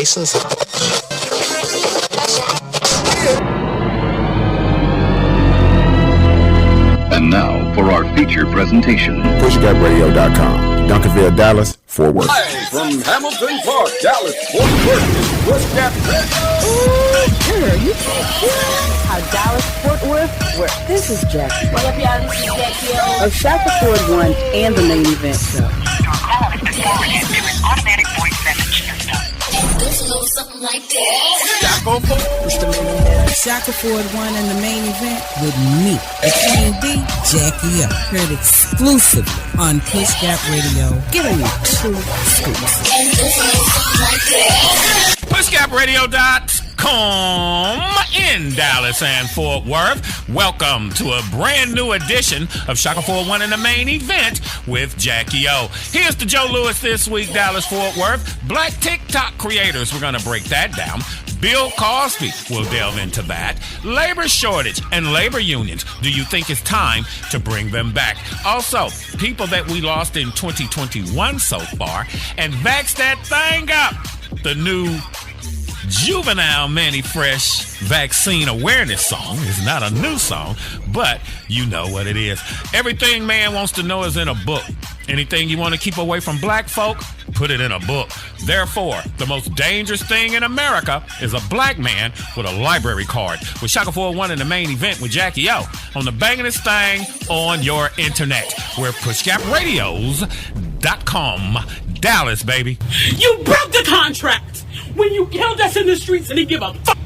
license. And now for our feature presentation. PushGapRadio.com. Duncanville, Dallas, Fort Worth. Live from Hamilton Park, Dallas, Fort Worth, is PushGap Radio. Girl, you can't how Dallas, Fort Worth, where this is Jackie. What up, y'all? This is Jackie Of Shaka Ford 1 and the main event show. Your call has been forwarded to an automatic voice message system. Something like that. Shaka Ford 1 and the main event with me, the Queen D, Jackie up. Heard exclusively on PushGap Radio. Giving you true scoops. PushGapRadio.com in Dallas and Fort Worth. Welcome to a brand new edition of Shaka Ford 1 and the main event with Jackie O. Here's the Joe Lewis this week, Dallas, Fort Worth. Black TikTok creators, we're going to break that down. Bill Cosby will delve into that. Labor shortage and labor unions. Do you think it's time to bring them back? Also, people that we lost in 2021 so far. And Vax That Thang Up, the new Juvenile Mannie Fresh vaccine awareness song. Is not a new song, but you know what it is. Everything man wants to know is in a book. Anything you want to keep away from black folk, put it in a book. Therefore, the most dangerous thing in America is a black man with a library card. With Shaka 401 in the main event with Jackie O on the bangingest thing on your internet. We're PushGapRadios.com. Dallas, baby. You broke the contract when you killed us in the streets and didn't give a fuck.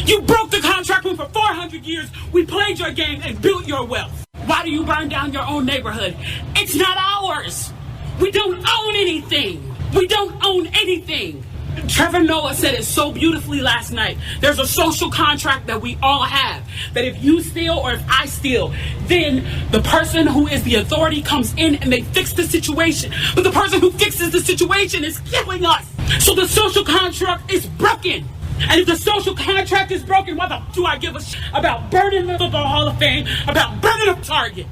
You broke the contract when for 400 years we played your game and built your wealth. Why do you burn down your own neighborhood? It's not ours. We don't own anything. We don't own anything. Trevor Noah said it so beautifully last night. There's a social contract that we all have. That if you steal or if I steal, then the person who is the authority comes in and they fix the situation. But the person who fixes the situation is killing us. So the social contract is broken. And if the social contract is broken, what the do I give a shit about burning the Football Hall of Fame, about burning up Target?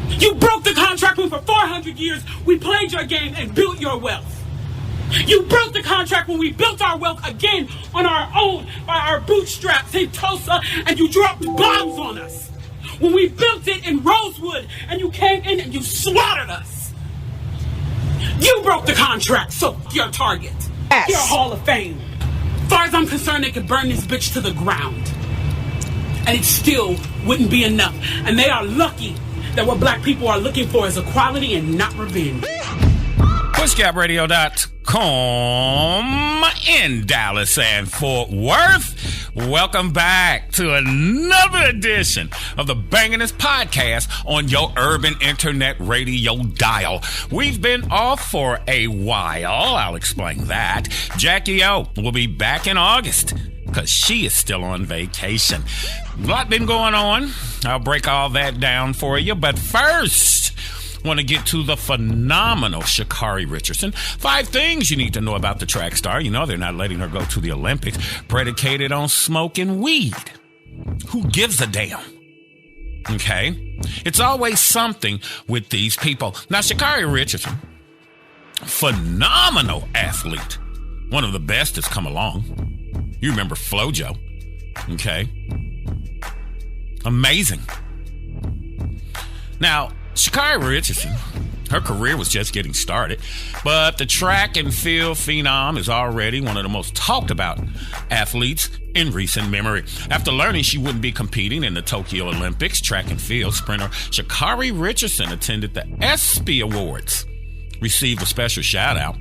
You broke the contract when for 400 years we played your game and built your wealth. You broke the contract when we built our wealth again on our own, by our bootstraps in Tulsa, and you dropped bombs on us. When we built it in Rosewood, and you came in and you slaughtered us. You broke the contract, so you're Target. Yes. You're a Hall of Fame. As far as I'm concerned, they could burn this bitch to the ground. And it still wouldn't be enough. And they are lucky that what black people are looking for is equality and not revenge. PushGapRadio.com in Dallas and Fort Worth. Welcome back to another edition of the Bangin'est Podcast on your urban internet radio dial. We've been off for a while. I'll explain that. Jackie O will be back in August because she is still on vacation. A lot been going on. I'll break all that down for you. But first, want to get to the phenomenal Shakari Richardson. 5 things you need to know about the track star. You know they're not letting her go to the Olympics. Predicated on smoking weed. Who gives a damn? Okay? It's always something with these people. Now, Shakari Richardson, phenomenal athlete. One of the best has come along. You remember Flojo. Okay? Amazing. Now, Shakari Richardson, her career was just getting started, but the track and field phenom is already one of the most talked about athletes in recent memory. After learning she wouldn't be competing in the Tokyo Olympics, track and field sprinter Shakari Richardson attended the ESPY Awards, received a special shout out.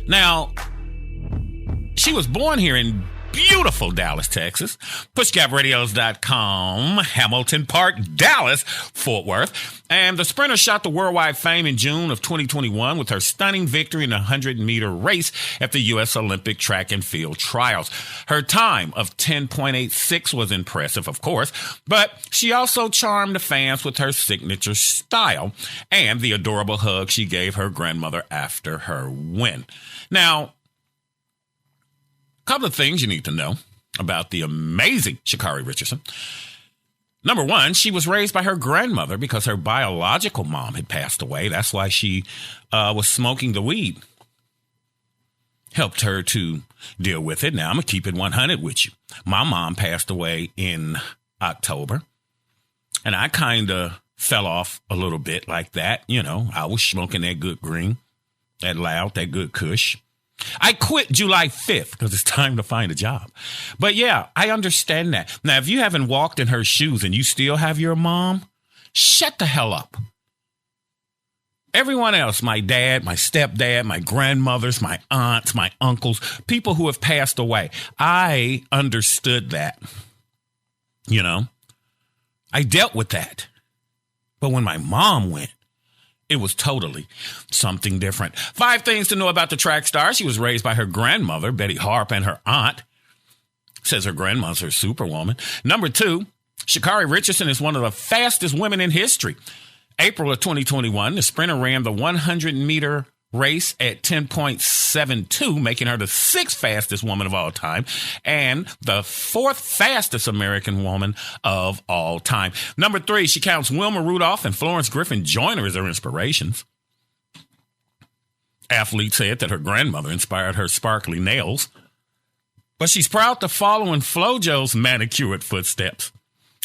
Now, she was born here in beautiful Dallas, Texas. PushGapRadios.com, Hamilton Park, Dallas, Fort Worth. And the sprinter shot to worldwide fame in June of 2021 with her stunning victory in the 100-meter race at the U.S. Olympic Track and Field Trials. Her time of 10.86 was impressive, of course, but she also charmed the fans with her signature style and the adorable hug she gave her grandmother after her win. Now, a couple of things you need to know about the amazing Shakari Richardson. Number one, she was raised by her grandmother because her biological mom had passed away. That's why she was smoking the weed. helped her to deal with it. Now, I'm going to keep it 100 with you. My mom passed away in October, and I kind of fell off a little bit like that. You know, I was smoking that good green, that loud, that good kush. I quit July 5th because it's time to find a job. But yeah, I understand that. Now, if you haven't walked in her shoes and you still have your mom, shut the hell up. Everyone else, my dad, my stepdad, my grandmothers, my aunts, my uncles, people who have passed away, I understood that. You know, I dealt with that. But when my mom went, it was totally something different. 5 things to know about the track star. She was raised by her grandmother, Betty Harp, and her aunt. Says her grandmother's her superwoman. Number 2, Shakari Richardson is one of the fastest women in history. April of 2021, the sprinter ran the 100-meter race at 10.72, making her the 6th fastest woman of all time and the 4th fastest American woman of all time. Number 3, she counts Wilma Rudolph and Florence Griffin Joyner as her inspirations. Athlete said that her grandmother inspired her sparkly nails, but she's proud to follow in FloJo's manicured footsteps.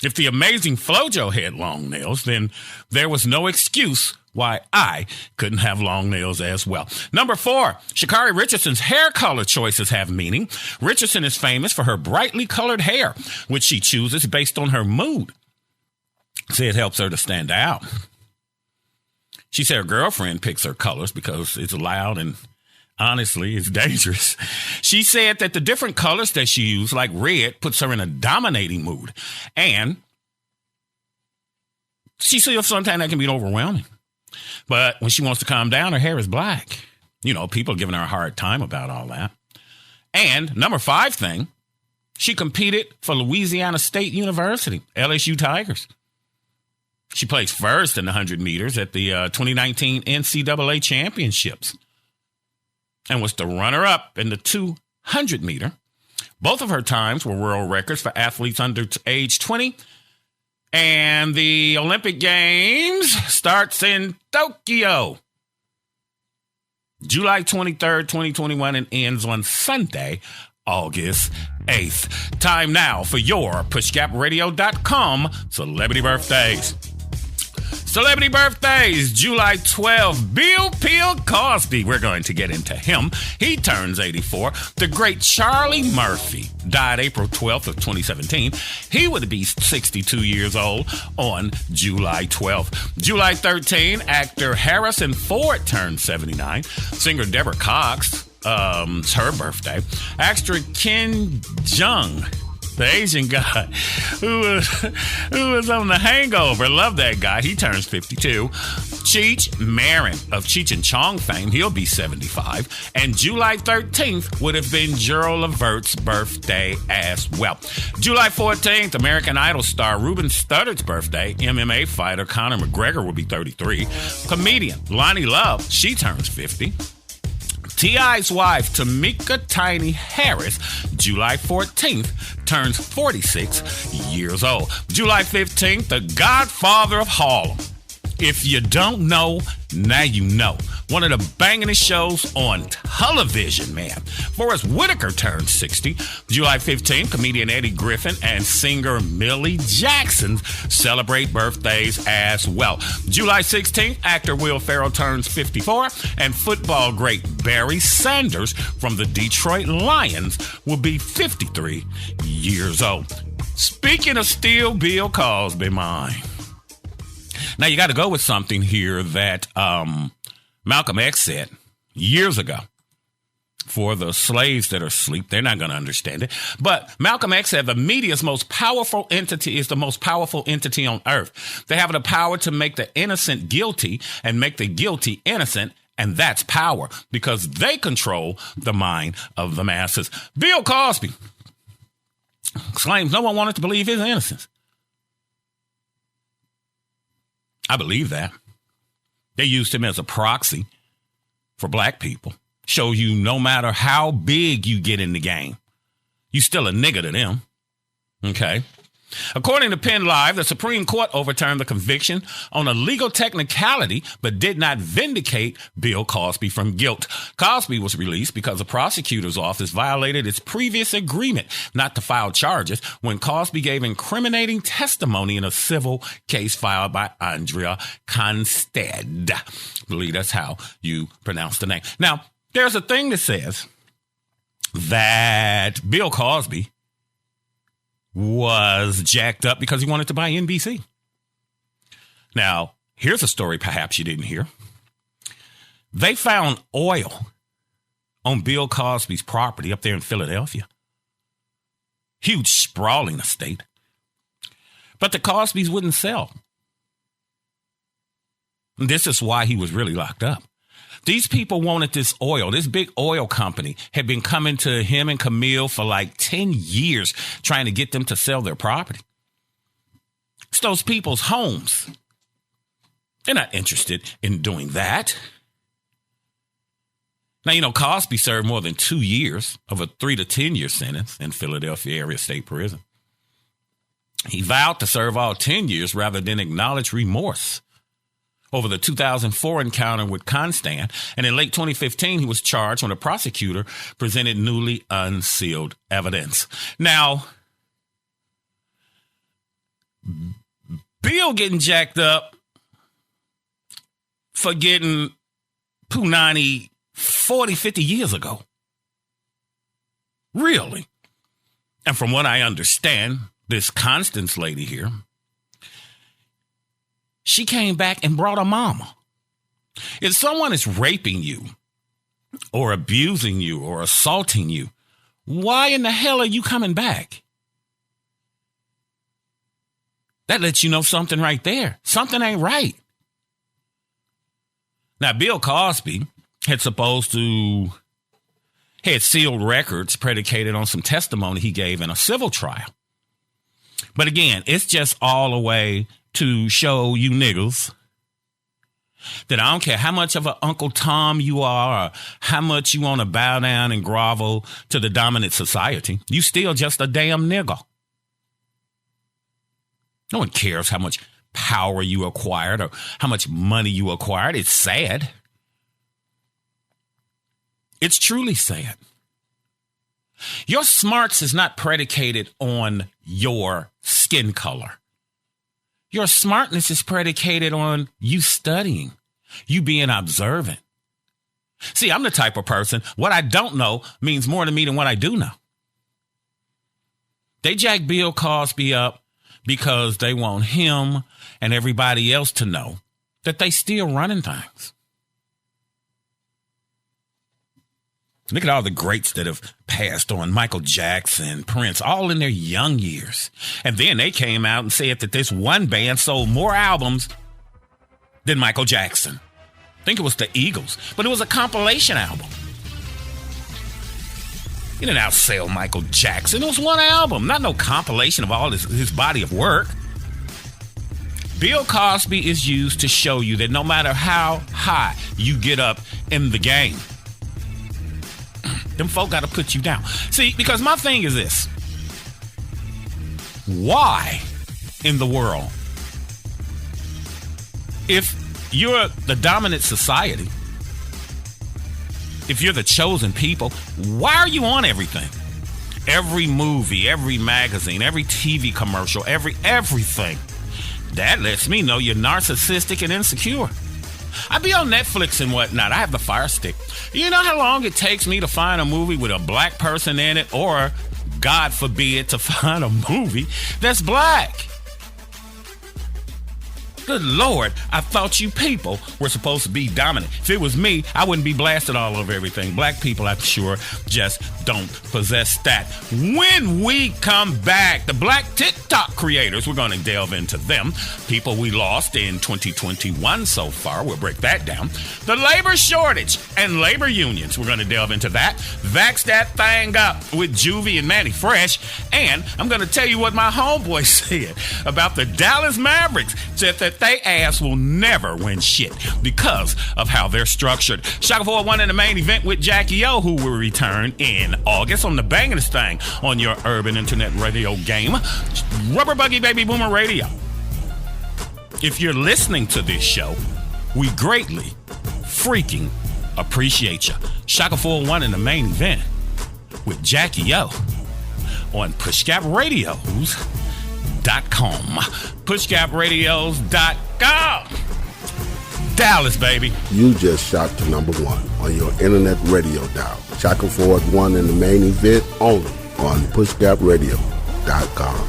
If the amazing FloJo had long nails, then there was no excuse why I couldn't have long nails as well. Number 4, Shakari Richardson's hair color choices have meaning. Richardson is famous for her brightly colored hair, which she chooses based on her mood. See, it helps her to stand out. She said her girlfriend picks her colors because it's loud and honestly, it's dangerous. She said that the different colors that she used, like red, puts her in a dominating mood. And she feels sometimes that can be overwhelming. But when she wants to calm down, her hair is black. You know, people are giving her a hard time about all that. And number 5 thing, she competed for Louisiana State University, LSU Tigers. She placed first in the 100 meters at the 2019 NCAA championships and was the runner-up in the 200 meter. Both of her times were world records for athletes under age 20. And the Olympic Games starts in Tokyo, July 23rd, 2021, and ends on Sunday, August 8th. Time now for your PushGapRadio.com celebrity birthdays. Celebrity birthdays, July 12th, Bill Cosby. We're going to get into him. He turns 84. The great Charlie Murphy died April 12th of 2017. He would be 62 years old on July 12th. July 13th, actor Harrison Ford turned 79. Singer Deborah Cox, it's her birthday. Actor Ken Jeong, the Asian guy who was on The Hangover. Love that guy. He turns 52. Cheech Marin of Cheech and Chong fame. He'll be 75. And July 13th would have been Gerald Levert's birthday as well. July 14th, American Idol star Ruben Studdard's birthday. MMA fighter Conor McGregor will be 33. Comedian Lonnie Love, she turns 50. T.I.'s wife, Tamika Tiny Harris, July 14th, turns 46 years old. July 15th, the Godfather of Harlem. If you don't know, now you know. One of the bangingest shows on television, man. Forrest Whitaker turned 60. July 15th, comedian Eddie Griffin and singer Millie Jackson celebrate birthdays as well. July 16th, actor Will Ferrell turns 54. And football great Barry Sanders from the Detroit Lions will be 53 years old. Speaking of still Bill Cosby, mine. Now, you got to go with something here that Malcolm X said years ago. For the slaves that are asleep, they're not going to understand it. But Malcolm X said the media's most powerful entity is the most powerful entity on earth. They have the power to make the innocent guilty and make the guilty innocent. And that's power because they control the mind of the masses. Bill Cosby claims no one wanted to believe his innocence. I believe that. They used him as a proxy for black people. Show you no matter how big you get in the game, you still a nigga to them. Okay. According to Penn Live, the Supreme Court overturned the conviction on a legal technicality, but did not vindicate Bill Cosby from guilt. Cosby was released because the prosecutor's office violated its previous agreement not to file charges when Cosby gave incriminating testimony in a civil case filed by Andrea Constead. I believe that's how you pronounce the name. Now, there's a thing that says that Bill Cosby was jacked up because he wanted to buy NBC. Now, here's a story perhaps you didn't hear. They found oil on Bill Cosby's property up there in Philadelphia. Huge, sprawling estate. But the Cosbys wouldn't sell. And this is why he was really locked up. These people wanted this oil. This big oil company had been coming to him and Camille for like 10 years trying to get them to sell their property. It's those people's homes. They're not interested in doing that. Now, you know, Cosby served more than 2 years of a 3 to 10 year sentence in Philadelphia area state prison. He vowed to serve all 10 years rather than acknowledge remorse over the 2004 encounter with Constand. And in late 2015, he was charged when a prosecutor presented newly unsealed evidence. Now, Bill getting jacked up for getting Punani 40, 50 years ago. Really? And from what I understand, this Constance lady here, she came back and brought a mama. If someone is raping you or abusing you or assaulting you, why in the hell are you coming back? That lets you know something right there. Something ain't right. Now, Bill Cosby had sealed records predicated on some testimony he gave in a civil trial. But again, it's just all a way to show you niggas that I don't care how much of an Uncle Tom you are or how much you want to bow down and grovel to the dominant society. You still just a damn nigga. No one cares how much power you acquired or how much money you acquired. It's sad. It's truly sad. Your smarts is not predicated on your skin color. Your smartness is predicated on you studying, you being observant. See, I'm the type of person, what I don't know means more to me than what I do know. They jack Bill Cosby up because they want him and everybody else to know that they still running things. Look at all the greats that have passed on. Michael Jackson, Prince, all in their young years. And then they came out and said that this one band sold more albums than Michael Jackson. I think it was the Eagles, but it was a compilation album. He didn't outsell Michael Jackson. It was one album, not no compilation of all his body of work. Bill Cosby is used to show you that no matter how high you get up in the game, them folk got to put you down. See, because my thing is this. Why in the world, if you're the dominant society, if you're the chosen people, why are you on everything? Every movie, every magazine, every TV commercial, everything. That lets me know you're narcissistic and insecure. I be on Netflix and whatnot. I have the Fire Stick. You know how long it takes me to find a movie with a black person in it, or, God forbid, to find a movie that's black? Good Lord, I thought you people were supposed to be dominant. If it was me, I wouldn't be blasted all over everything. Black people, I'm sure, just don't possess that. When we come back, the black TikTok creators, we're going to delve into them. People we lost in 2021 so far. We'll break that down. The labor shortage and labor unions, we're going to delve into that. Vax That Thang Up with Juvie and Mannie Fresh. And I'm going to tell you what my homeboy said about the Dallas Mavericks. Said that if they ass will never win shit because of how they're structured. Shaka 401 in the main event with Jackie O, who will return in August on the bangingest thing on your urban internet radio game, Rubber Buggy Baby Boomer Radio. If you're listening to this show, we greatly freaking appreciate you. Shaka 401 in the main event with Jackie O on PushGapRadios.com. PushGapRadios.com. Dallas, baby. You just shot to number one on your internet radio dial. Shaka 401 in the main event only on PushGapRadio.com.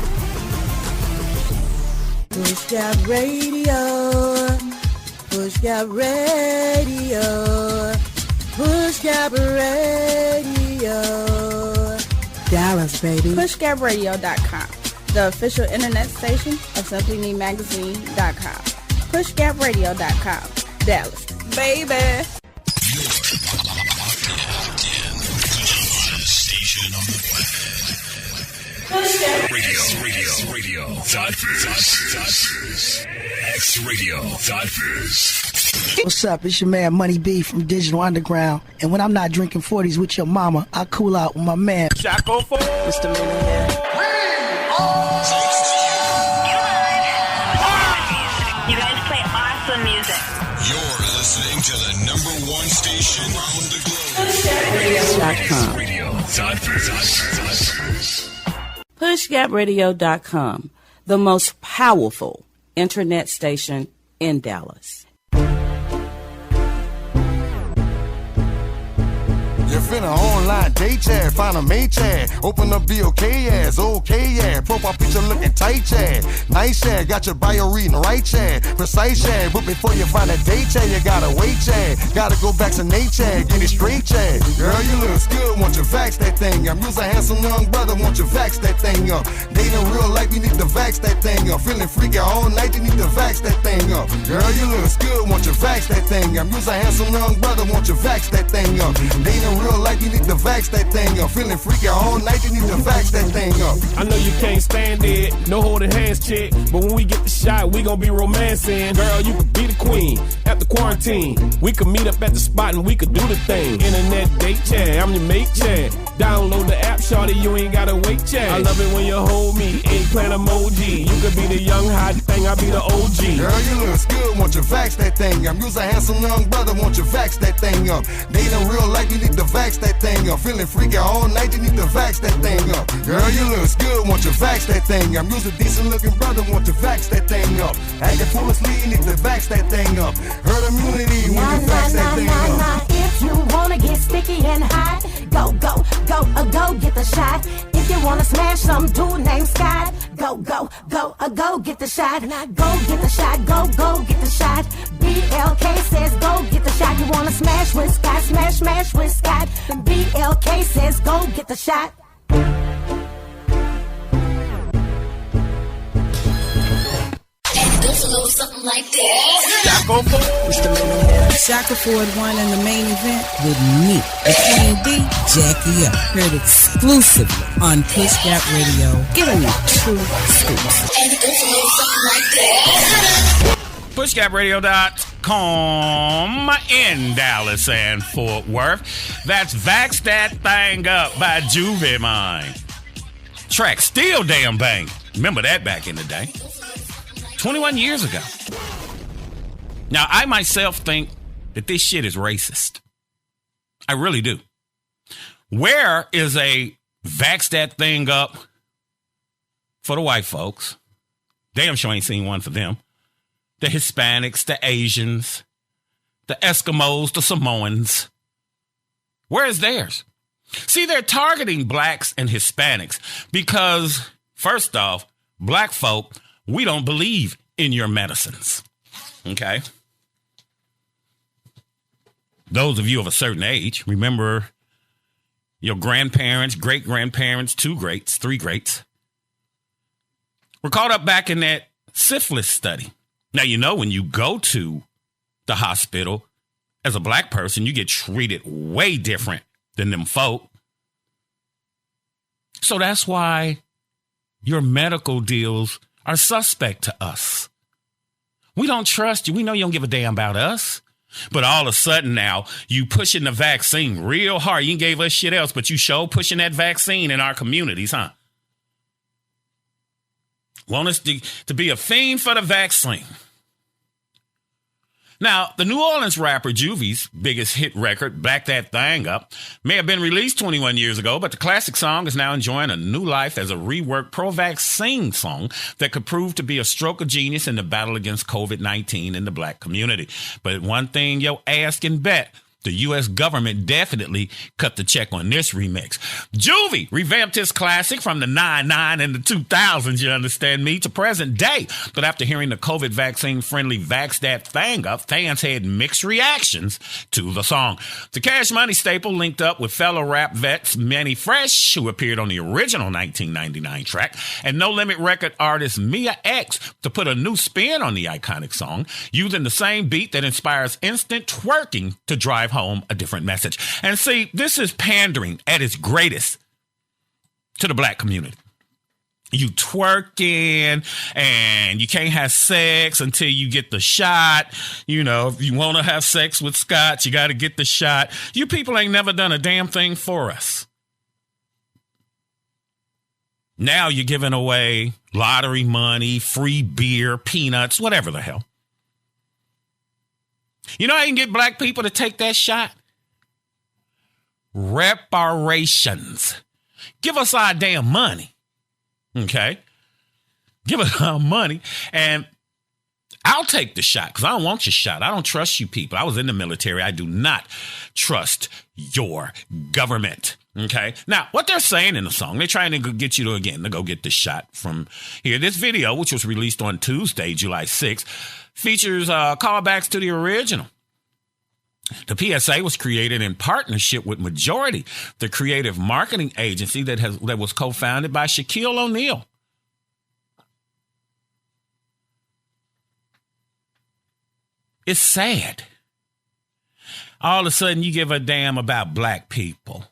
Push Gap Radio. Push Gap Radio. Push Gap Radio. Dallas, baby. PushGapRadio.com, the official internet station of SimplyMeMagazine.com. PushGapRadio.com, Dallas, baby. Station on the planet. Radio. X-Radio.Fizz. What's up? It's your man Money B from Digital Underground. And when I'm not drinking 40s with your mama, I cool out with my man Chaco 4. Mr. Millionaire. You guys play awesome music. You're listening to the number one station around the globe. PushGapRadio.com, the most powerful internet station in Dallas. You finna online date chat, find a mate chat, open up BOK ass, okay yeah, profile picture looking tight chat, nice chat, got your bio reading right chat, precise chat, but before you find a date chat, you gotta wait chat, gotta go vaccinate chat, get it straight chat, girl you look good, want you vax that thing up, you's a handsome young brother, want you vax that thing up, dating real life, you need to vax that thing up, feeling freaky all night, you need to vax that thing up, girl you look good, want you vax that thing up, you's a handsome young brother, want you vax that thing up, dating real life, you need to vax that thing up. Feeling freaky all night, you need to vax that thing up. I know you can't stand it, no holding hands, chick. But when we get the shot, we gon' be romancing. Girl, you could be the queen after quarantine. We could meet up at the spot and we could do the thing. Internet date chat, I'm your mate chat. Download the app, shawty, you ain't gotta wait chat. I love it when you hold me, eggplant emoji. You could be the young hot thing, I'll be the OG. Girl, you look good, want you vax that thing up. You's a handsome young brother, want you vax that thing up. Dating real life, you need to vax that thing up. Feeling freaky all night, you need to vax that thing up. Girl, you look good, want you vax that thing up. You's a decent looking brother, want you vax that thing up. Acting foolishly, you need to vax that thing up. Herd immunity when you vax that thing up. If you wanna get sticky and hot, go get the shot. If you wanna smash some dude named Scott, go get the shot. Go get the shot, go get the shot. BLK says go get the shot. You wanna smash with Scott, smash with Scott. BLK says go get the shot. Goes a little something like this. Shaka 401 in the main event with me, Candy Jackie O. Heard exclusively on Push Gap Radio. Giving you true scoops. And it goes a little something like this. PushGapRadio.com in Dallas and Fort Worth. That's Vax That Thang Up by Juvenile. Track still damn bang. Remember that back in the day. 21 years ago. Now, I myself think that this shit is racist. I really do. Where is a Vax That Thing Up for the white folks? Damn sure ain't seen one for them. The Hispanics, the Asians, the Eskimos, the Samoans. Where is theirs? See, they're targeting blacks and Hispanics because, first off, black folk, we don't believe in your medicines. Okay? Those of you of a certain age, remember your grandparents, great-grandparents, 2 greats, 3 greats, were caught up back in that syphilis study. Now, you know, when you go to the hospital as a black person, you get treated way different than them folk. So that's why your medical deals are suspect to us. We don't trust you. We know you don't give a damn about us. But all of a sudden now, you pushing the vaccine real hard. You gave us shit else, but you show pushing that vaccine in our communities, huh? Want us to be a fiend for the vaccine. Now, the New Orleans rapper Juvie's biggest hit record, Vax That Thang Up, may have been released 21 years ago, but the classic song is now enjoying a new life as a reworked pro-vaccine song that could prove to be a stroke of genius in the battle against COVID-19 in the black community. But one thing your ass can bet, the U.S. government definitely cut the check on this remix. Juvie revamped his classic from the 99 and the 2000s, you understand me, to present day. But after hearing the COVID vaccine-friendly Vax That Thang Up, fans had mixed reactions to the song. The Cash Money staple linked up with fellow rap vets Mannie Fresh, who appeared on the original 1999 track, and No Limit record artist Mia X to put a new spin on the iconic song, using the same beat that inspires instant twerking to drive home a different message. And see, this is pandering at its greatest to the black community. You twerking and you can't have sex until you get the shot. You know, if you want to have sex with Scott, you got to get the shot. You people ain't never done a damn thing for us. Now you're giving away lottery money, free beer, peanuts, whatever the hell. You know how you can get black people to take that shot? Reparations. Give us our damn money. Okay? Give us our money and I'll take the shot because I don't want your shot. I don't trust you people. I was in the military. I do not trust your government. Okay? Now, what they're saying in the song, they're trying to get you to go get the shot from here. This video, which was released on Tuesday, July 6th, features callbacks to the original. The PSA was created in partnership with Majority, the creative marketing agency that was co-founded by Shaquille O'Neal. It's sad. All of a sudden, you give a damn about black people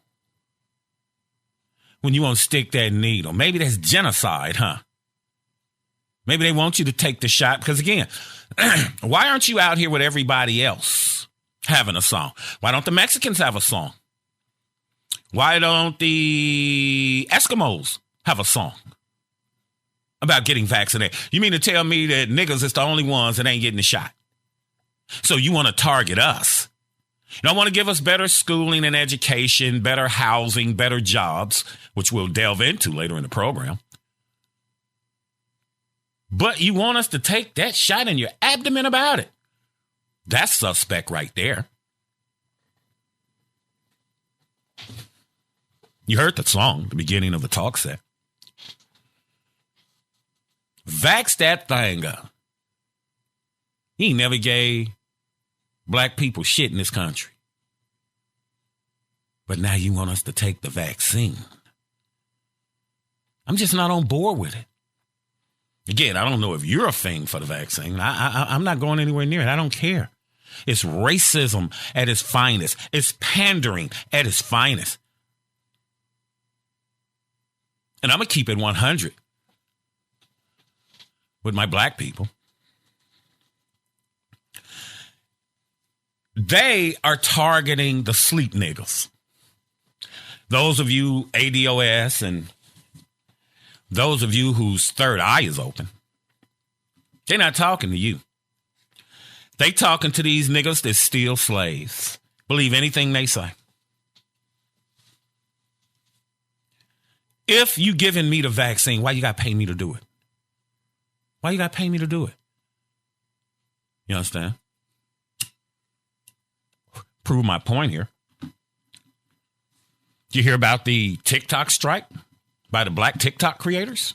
when you won't stick that needle. Maybe that's genocide, huh? Maybe they want you to take the shot because, again, why aren't you out here with everybody else having a song? Why don't the Mexicans have a song? Why don't the Eskimos have a song about getting vaccinated? You mean to tell me that niggas is the only ones that ain't getting the shot? So you want to target us? You don't want to give us better schooling and education, better housing, better jobs, which we'll delve into later in the program. But you want us to take that shot in your abdomen about it. That's suspect right there. You heard the song, the beginning of the talk set. Vax That Thang Up. He never gave black people shit in this country. But now you want us to take the vaccine. I'm just not on board with it. Again, I don't know if you're a fiend for the vaccine. I'm not going anywhere near it. I don't care. It's racism at its finest. It's pandering at its finest. And I'm going to keep it 100 with my black people. They are targeting the sleep niggas. Those of you ADOS and those of you whose third eye is open, they're not talking to you. They talking to these niggas that steal slaves. Believe anything they say. If you giving me the vaccine, why you got to pay me to do it? Why you got to pay me to do it? You understand? Prove my point here. Did you hear about the TikTok strike by the black TikTok creators?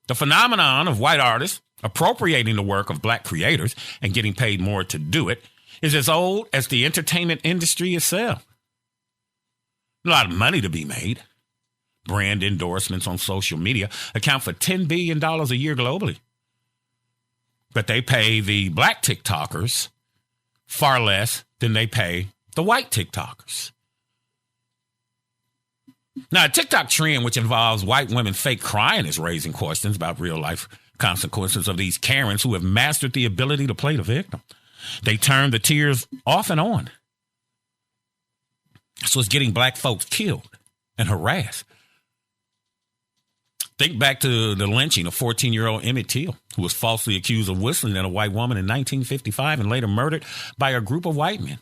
The phenomenon of white artists appropriating the work of black creators and getting paid more to do it is as old as the entertainment industry itself. A lot of money to be made. Brand endorsements on social media account for $10 billion a year globally. But they pay the black TikTokers far less than they pay the white TikTokers. Now, a TikTok trend which involves white women fake crying is raising questions about real life consequences of these Karens who have mastered the ability to play the victim. They turn the tears off and on. So it's getting black folks killed and harassed. Think back to the lynching of 14-year-old Emmett Till, who was falsely accused of whistling at a white woman in 1955 and later murdered by a group of white men.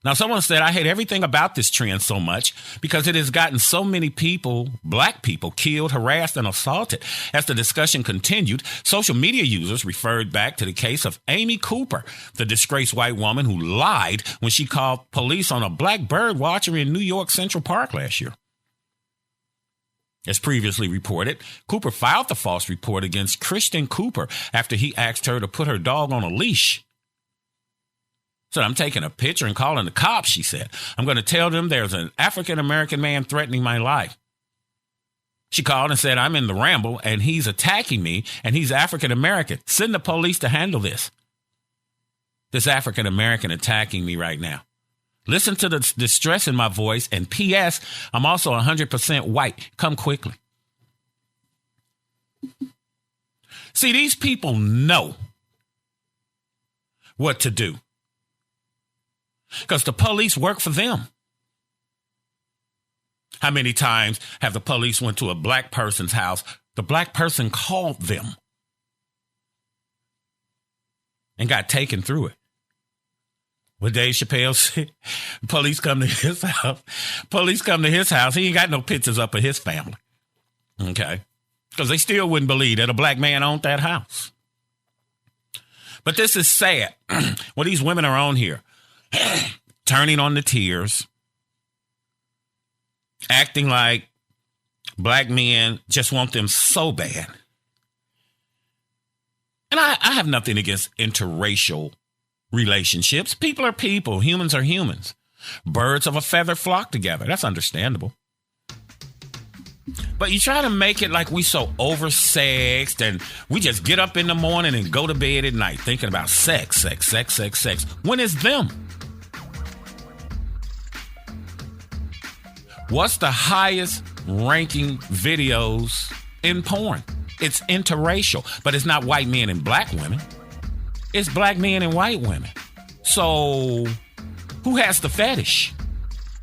Now, someone said, I hate everything about this trend so much because it has gotten so many people, black people, killed, harassed, and assaulted. As the discussion continued, social media users referred back to the case of Amy Cooper, the disgraced white woman who lied when she called police on a black bird watcher in New York Central Park last year. As previously reported, Cooper filed the false report against Kristen Cooper after he asked her to put her dog on a leash. So I'm taking a picture and calling the cops, she said. I'm going to tell them there's an African-American man threatening my life. She called and said, I'm in the Ramble and he's attacking me and he's African-American. Send the police to handle this. This African-American attacking me right now. Listen to the distress in my voice, and P.S., I'm also 100% white. Come quickly. See, these people know what to do because the police work for them. How many times have the police went to a black person's house? The black person called them and got taken through it. What Dave Chappelle said, police come to his house. Police come to his house. He ain't got no pictures up of his family. Okay. Because they still wouldn't believe that a black man owned that house. But this is sad. What these women are on here, turning on the tears, acting like black men just want them so bad. And I have nothing against interracial relationships. People are people. Humans are humans. Birds of a feather flock together. That's understandable. But you try to make it like we so oversexed and we just get up in the morning and go to bed at night thinking about sex. When it's them. What's the highest ranking videos in porn? It's interracial, but it's not white men and black women. It's black men and white women. So who has the fetish?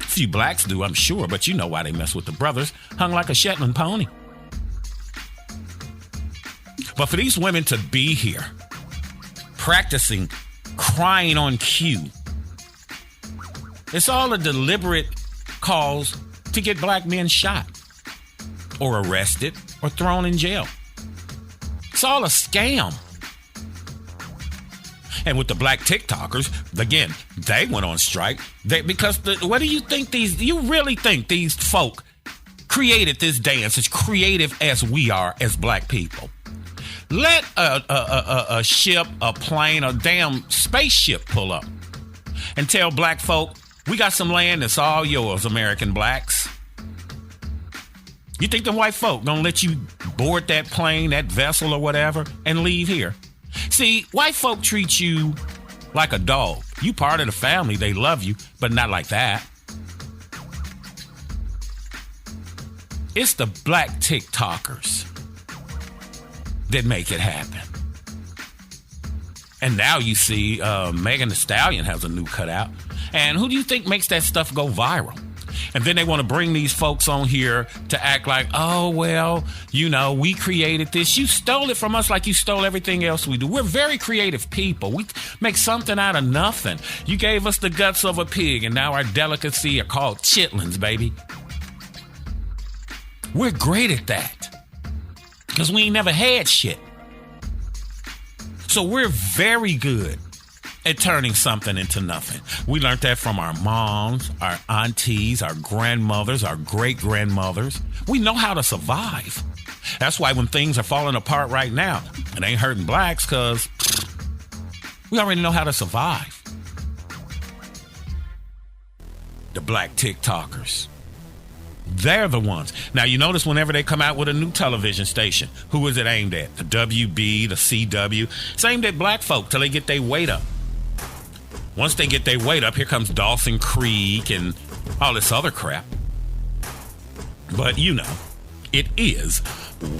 A few blacks do, I'm sure, but you know why they mess with the brothers. Hung like a Shetland pony. But for these women to be here, practicing crying on cue, it's all a deliberate cause to get black men shot or arrested or thrown in jail. It's all a scam. And with the black TikTokers, again, they went on strike. What do you think you really think these folk created this dance as creative as we are as black people? Let a ship, a plane, a damn spaceship pull up and tell black folk, we got some land that's all yours, American blacks. You think the white folk gonna let you board that plane, that vessel or whatever, and leave here? See, white folk treat you like a dog. You part of the family. They love you, but not like that. It's the black TikTokers that make it happen. And now you see Megan Thee Stallion has a new cutout. And who do you think makes that stuff go viral? And then they want to bring these folks on here to act like, oh, well, you know, we created this. You stole it from us like you stole everything else we do. We're very creative people. We make something out of nothing. You gave us the guts of a pig, and now our delicacy are called chitlins, baby. We're great at that because we ain't never had shit. So we're very good at turning something into nothing. We learned that from our moms, our aunties, our grandmothers, our great-grandmothers. We know how to survive. That's why when things are falling apart right now, it ain't hurting blacks because we already know how to survive. The black TikTokers. They're the ones. Now, you notice whenever they come out with a new television station, who is it aimed at? The WB, the CW. It's aimed at black folk till they get their weight up. Once they get their weight up, here comes Dawson Creek and all this other crap. But, you know, it is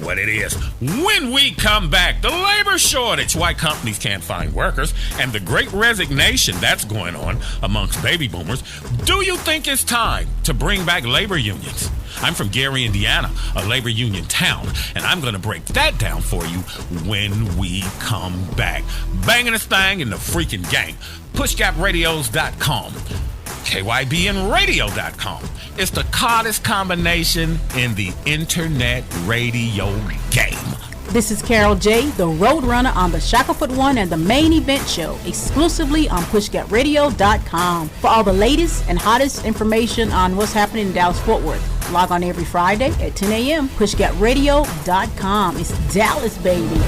what it is. When we come back, the labor shortage, why companies can't find workers, and the great resignation that's going on amongst baby boomers. Do you think it's time to bring back labor unions? I'm from Gary, Indiana, a labor union town, and I'm going to break that down for you when we come back. Banging this thing in the freaking gang. PushGapRadios.com. KYBNRadio.com. It's the hottest combination in the internet radio game. This is Carol J., the Roadrunner on the Shackelford One and the Main Event Show, exclusively on PushGapRadio.com. For all the latest and hottest information on what's happening in Dallas-Fort Worth, log on every Friday at 10 a.m. PushGapRadio.com. It's Dallas, baby.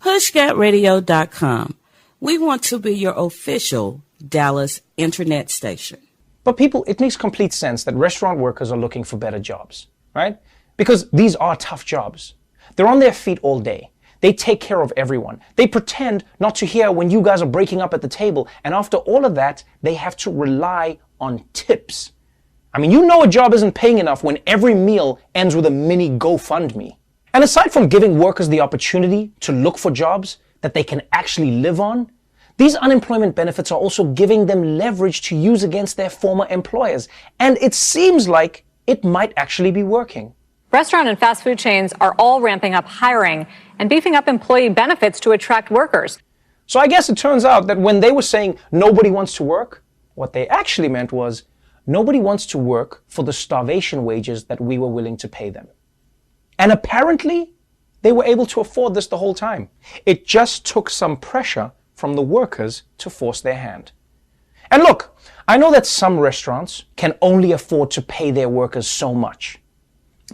PushGapRadio.com. We want to be your official Dallas internet station. But people, it makes complete sense that restaurant workers are looking for better jobs, right? Because these are tough jobs. They're on their feet all day. They take care of everyone. They pretend not to hear when you guys are breaking up at the table. And after all of that, they have to rely on tips. I mean, you know a job isn't paying enough when every meal ends with a mini GoFundMe. And aside from giving workers the opportunity to look for jobs that they can actually live on, these unemployment benefits are also giving them leverage to use against their former employers. And it seems like it might actually be working. Restaurant and fast food chains are all ramping up hiring and beefing up employee benefits to attract workers. So I guess it turns out that when they were saying nobody wants to work, what they actually meant was nobody wants to work for the starvation wages that we were willing to pay them. And apparently, they were able to afford this the whole time. It just took some pressure from the workers to force their hand. And look, I know that some restaurants can only afford to pay their workers so much.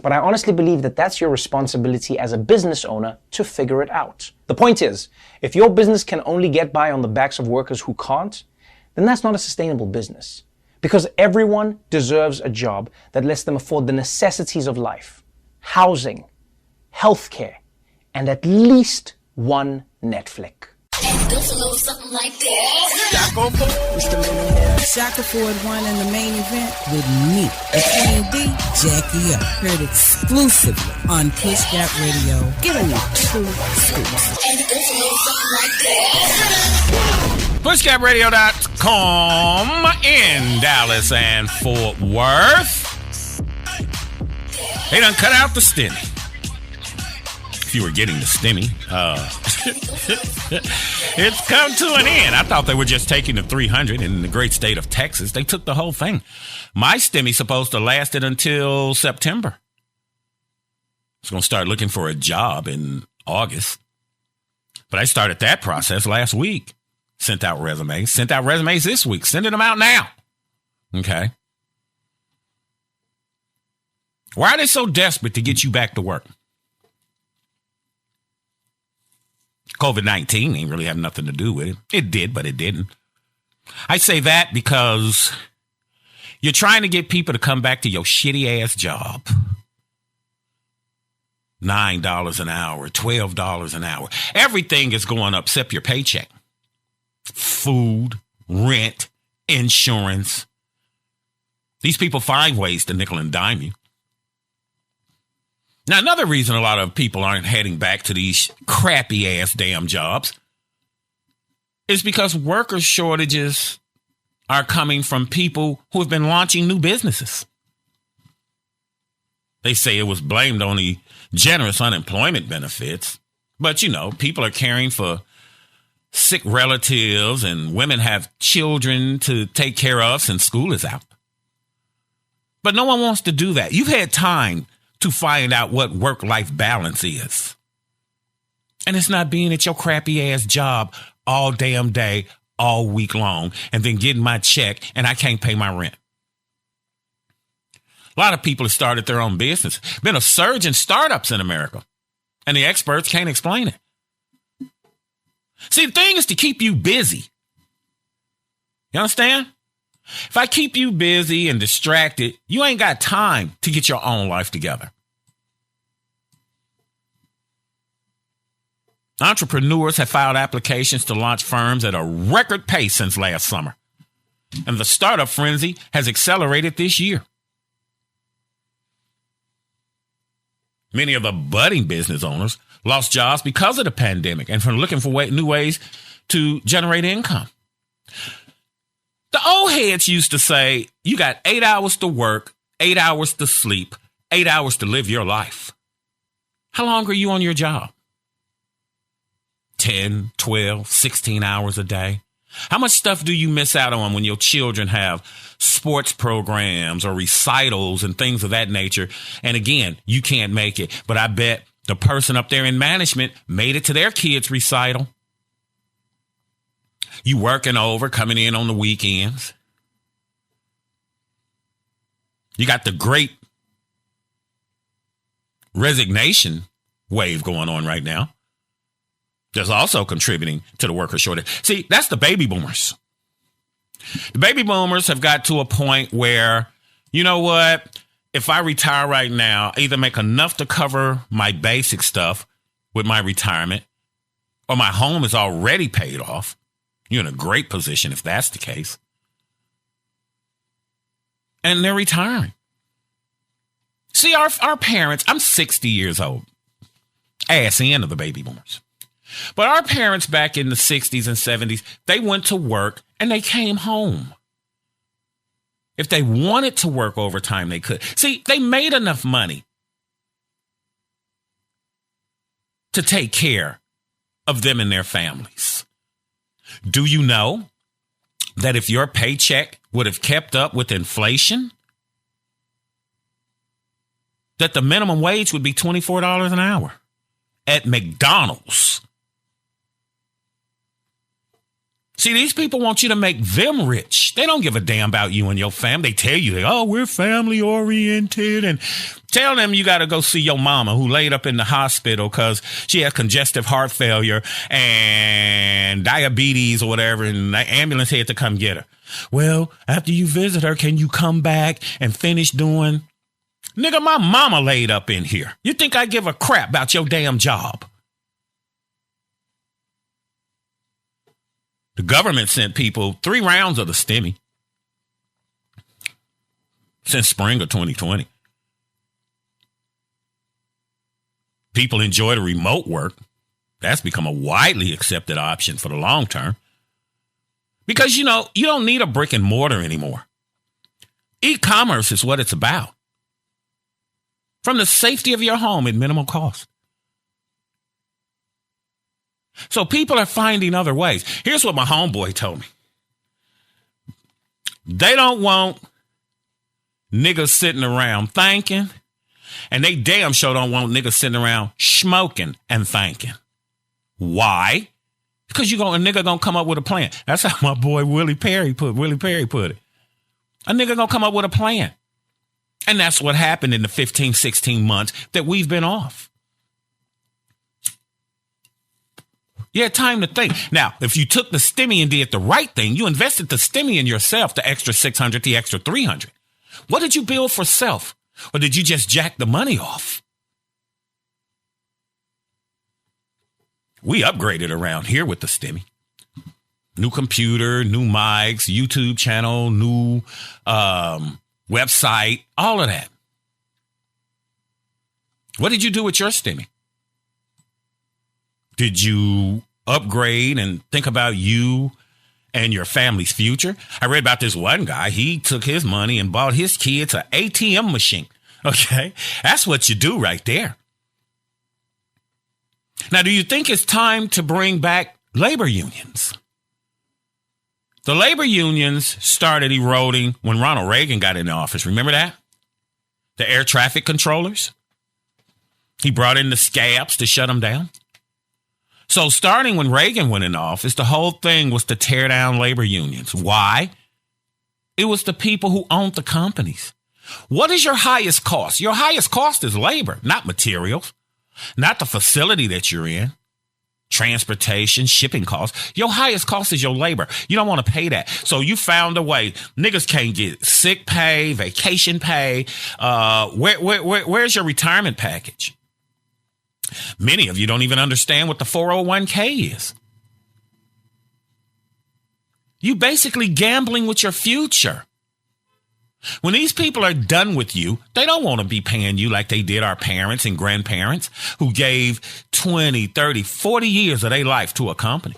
But I honestly believe that that's your responsibility as a business owner to figure it out. The point is, if your business can only get by on the backs of workers who can't, then that's not a sustainable business. Because everyone deserves a job that lets them afford the necessities of life. Housing, healthcare, and at least one Netflix. And it goes a little something like this. Shackelford One and the Main Event with me, KD, Jackie Up. Heard exclusively on Push Gap Radio. Giving you true scoops. And it goes a little something like this. PushGapRadio.com in Dallas and Fort Worth. They done cut out the stimmy. If you were getting the stimmy, it's come to an end. I thought they were just taking the 300 in the great state of Texas. They took the whole thing. My stimmy's supposed to last it until September. I was going to start looking for a job in August. But I started that process last week. Sent out resumes this week. Sending them out now. Okay. Why are they so desperate to get you back to work? COVID-19 ain't really have nothing to do with it. It did, but it didn't. I say that because you're trying to get people to come back to your shitty ass job. $9 an hour, $12 an hour. Everything is going up except your paycheck. Food, rent, insurance. These people find ways to nickel and dime you. Now, another reason a lot of people aren't heading back to these crappy ass damn jobs is because worker shortages are coming from people who have been launching new businesses. They say it was blamed on the generous unemployment benefits, but people are caring for sick relatives and women have children to take care of since school is out. But no one wants to do that. You've had time to find out what work-life balance is. And it's not being at your crappy ass job all damn day, all week long, and then getting my check and I can't pay my rent. A lot of people have started their own business. Been a surge in startups in America, and the experts can't explain it. See, the thing is to keep you busy. You understand? If I keep you busy and distracted, you ain't got time to get your own life together. Entrepreneurs have filed applications to launch firms at a record pace since last summer. And the startup frenzy has accelerated this year. Many of the budding business owners lost jobs because of the pandemic and from looking for new ways to generate income. The old heads used to say, you got 8 hours to work, 8 hours to sleep, 8 hours to live your life. How long are you on your job? 10, 12, 16 hours a day. How much stuff do you miss out on when your children have sports programs or recitals and things of that nature? And again, you can't make it. But I bet the person up there in management made it to their kids' recital. You working over, coming in on the weekends. You got the great resignation wave going on right now. That's also contributing to the worker shortage. See, that's the baby boomers. The baby boomers have got to a point where, you know what? If I retire right now, I either make enough to cover my basic stuff with my retirement, or my home is already paid off. You're in a great position if that's the case. And they're retiring. See, our parents, I'm 60 years old, ass end of the baby boomers. But our parents back in the 60s and 70s, they went to work and they came home. If they wanted to work overtime, they could. See, they made enough money to take care of them and their families. Do you know that if your paycheck would have kept up with inflation, that the minimum wage would be $24 an hour at McDonald's? See, these people want you to make them rich. They don't give a damn about you and your family. They tell you, we're family oriented, and tell them you got to go see your mama who laid up in the hospital because she has congestive heart failure and diabetes or whatever, and the ambulance had to come get her. Well, after you visit her, can you come back and finish doing? Nigga, my mama laid up in here. You think I give a crap about your damn job? The government sent people 3 rounds of the stimmy since spring of 2020. People enjoy the remote work. That's become a widely accepted option for the long term. Because, you don't need a brick and mortar anymore. E-commerce is what it's about. From the safety of your home at minimal cost. So people are finding other ways. Here's what my homeboy told me. They don't want niggas sitting around thinking, and they damn sure don't want niggas sitting around smoking and thinking. Why? Because a nigga gonna come up with a plan. That's how my boy Willie Perry put it. A nigga gonna come up with a plan. And that's what happened in the 15, 16 months that we've been off. You had time to think. Now, if you took the stimmy and did the right thing, you invested the stimmy in yourself, the extra 600, the extra 300. What did you build for self? Or did you just jack the money off? We upgraded around here with the stimmy. New computer, new mics, YouTube channel, new website, all of that. What did you do with your stimmy? Did you upgrade and think about you and your family's future? I read about this one guy. He took his money and bought his kids an ATM machine. Okay, that's what you do right there. Now, do you think it's time to bring back labor unions? The labor unions started eroding when Ronald Reagan got in the office. Remember that? The air traffic controllers. He brought in the scabs to shut them down. So starting when Reagan went in office, the whole thing was to tear down labor unions. Why? It was the people who owned the companies. What is your highest cost? Your highest cost is labor, not materials, not the facility that you're in, transportation, shipping costs. Your highest cost is your labor. You don't want to pay that. So you found a way. Niggas can't get sick pay, vacation pay. Where's your retirement package? Many of you don't even understand what the 401k is. You basically gambling with your future. When these people are done with you, they don't want to be paying you like they did our parents and grandparents who gave 20, 30, 40 years of their life to a company.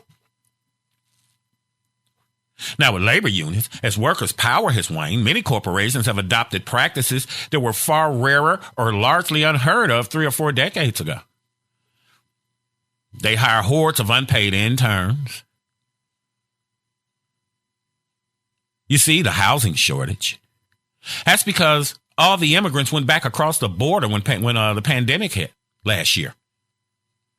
Now, with labor unions, as workers' power has waned, many corporations have adopted practices that were far rarer or largely unheard of 3 or 4 decades ago. They hire hordes of unpaid interns. You see, the housing shortage. That's because all the immigrants went back across the border when the pandemic hit last year.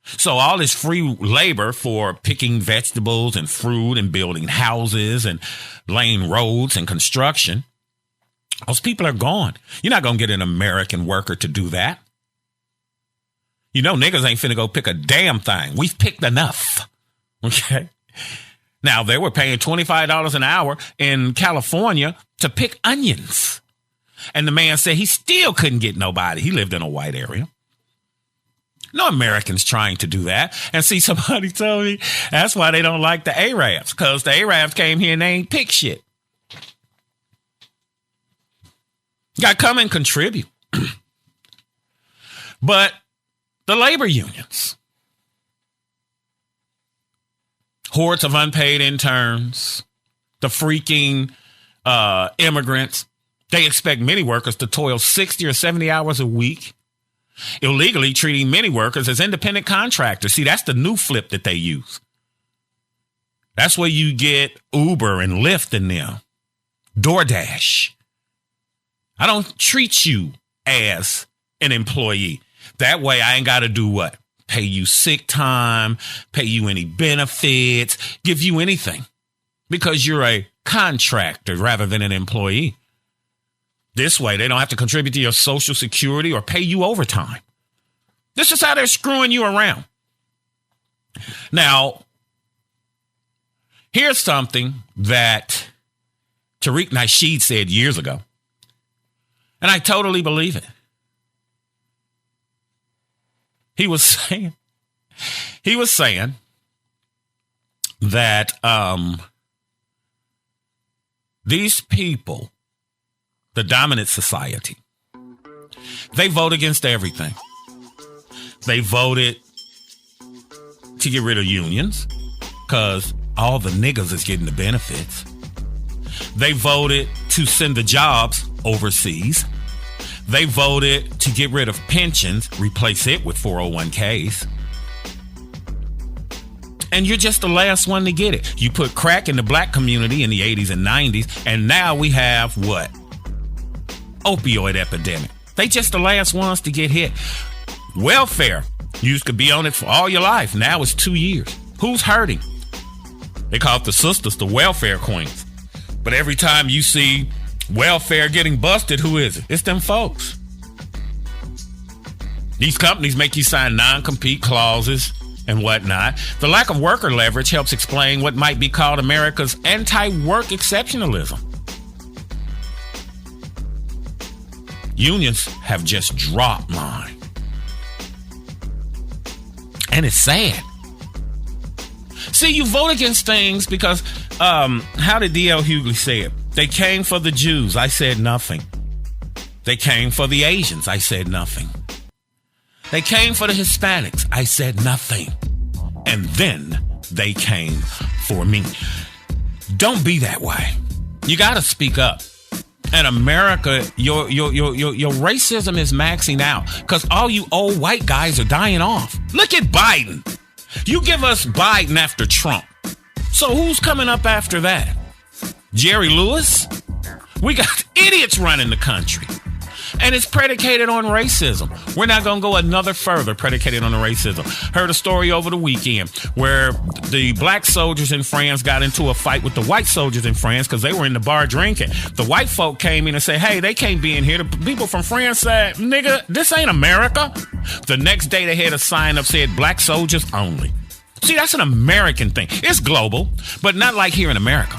So all this free labor for picking vegetables and fruit and building houses and laying roads and construction, those people are gone. You're not going to get an American worker to do that. You know, niggas ain't finna go pick a damn thing. We've picked enough. Okay. Now, they were paying $25 an hour in California to pick onions. And the man said he still couldn't get nobody. He lived in a white area. No Americans trying to do that. And see, somebody told me that's why they don't like the Arabs, because the Arabs came here and they ain't pick shit. You got to come and contribute. But the labor unions, hordes of unpaid interns, the freaking immigrants, they expect many workers to toil 60 or 70 hours a week, illegally treating many workers as independent contractors. See, that's the new flip that they use. That's where you get Uber and Lyft in them, DoorDash. I don't treat you as an employee. That way I ain't got to do what? Pay you sick time, pay you any benefits, give you anything, because you're a contractor rather than an employee. This way, they don't have to contribute to your Social Security or pay you overtime. This is how they're screwing you around. Now, here's something that Tariq Nasheed said years ago, and I totally believe it. He was saying that these people, the dominant society, they vote against everything. They voted to get rid of unions because all the niggas is getting the benefits. They voted to send the jobs overseas. They voted to get rid of pensions, replace it with 401ks. And you're just the last one to get it. You put crack in the black community in the 80s and 90s, and now we have what? Opioid epidemic. They just the last ones to get hit. Welfare. You used to be on it for all your life. Now it's 2 years. Who's hurting? They call it the sisters, the welfare queens. But every time you see welfare getting busted, who is it? It's them folks. These companies make you sign non-compete clauses and whatnot. The lack of worker leverage helps explain what might be called America's anti-work exceptionalism. Unions have just dropped mine. And it's sad. See, you vote against things because, how did D.L. Hughley say it? They came for the Jews. I said nothing. They came for the Asians. I said nothing. They came for the Hispanics. I said nothing. And then they came for me. Don't be that way. You got to speak up. And America, your racism is maxing out because all you old white guys are dying off. Look at Biden. You give us Biden after Trump. So who's coming up after that? Jerry Lewis? We got idiots running the country. And it's predicated on racism. We're not going to go another further predicated on the racism. Heard a story over the weekend where the black soldiers in France got into a fight with the white soldiers in France because they were in the bar drinking. The white folk came in and said, hey, they can't be in here. The people from France said, nigga, this ain't America. The next day they had a sign up said black soldiers only. See, that's an American thing. It's global, but not like here in America.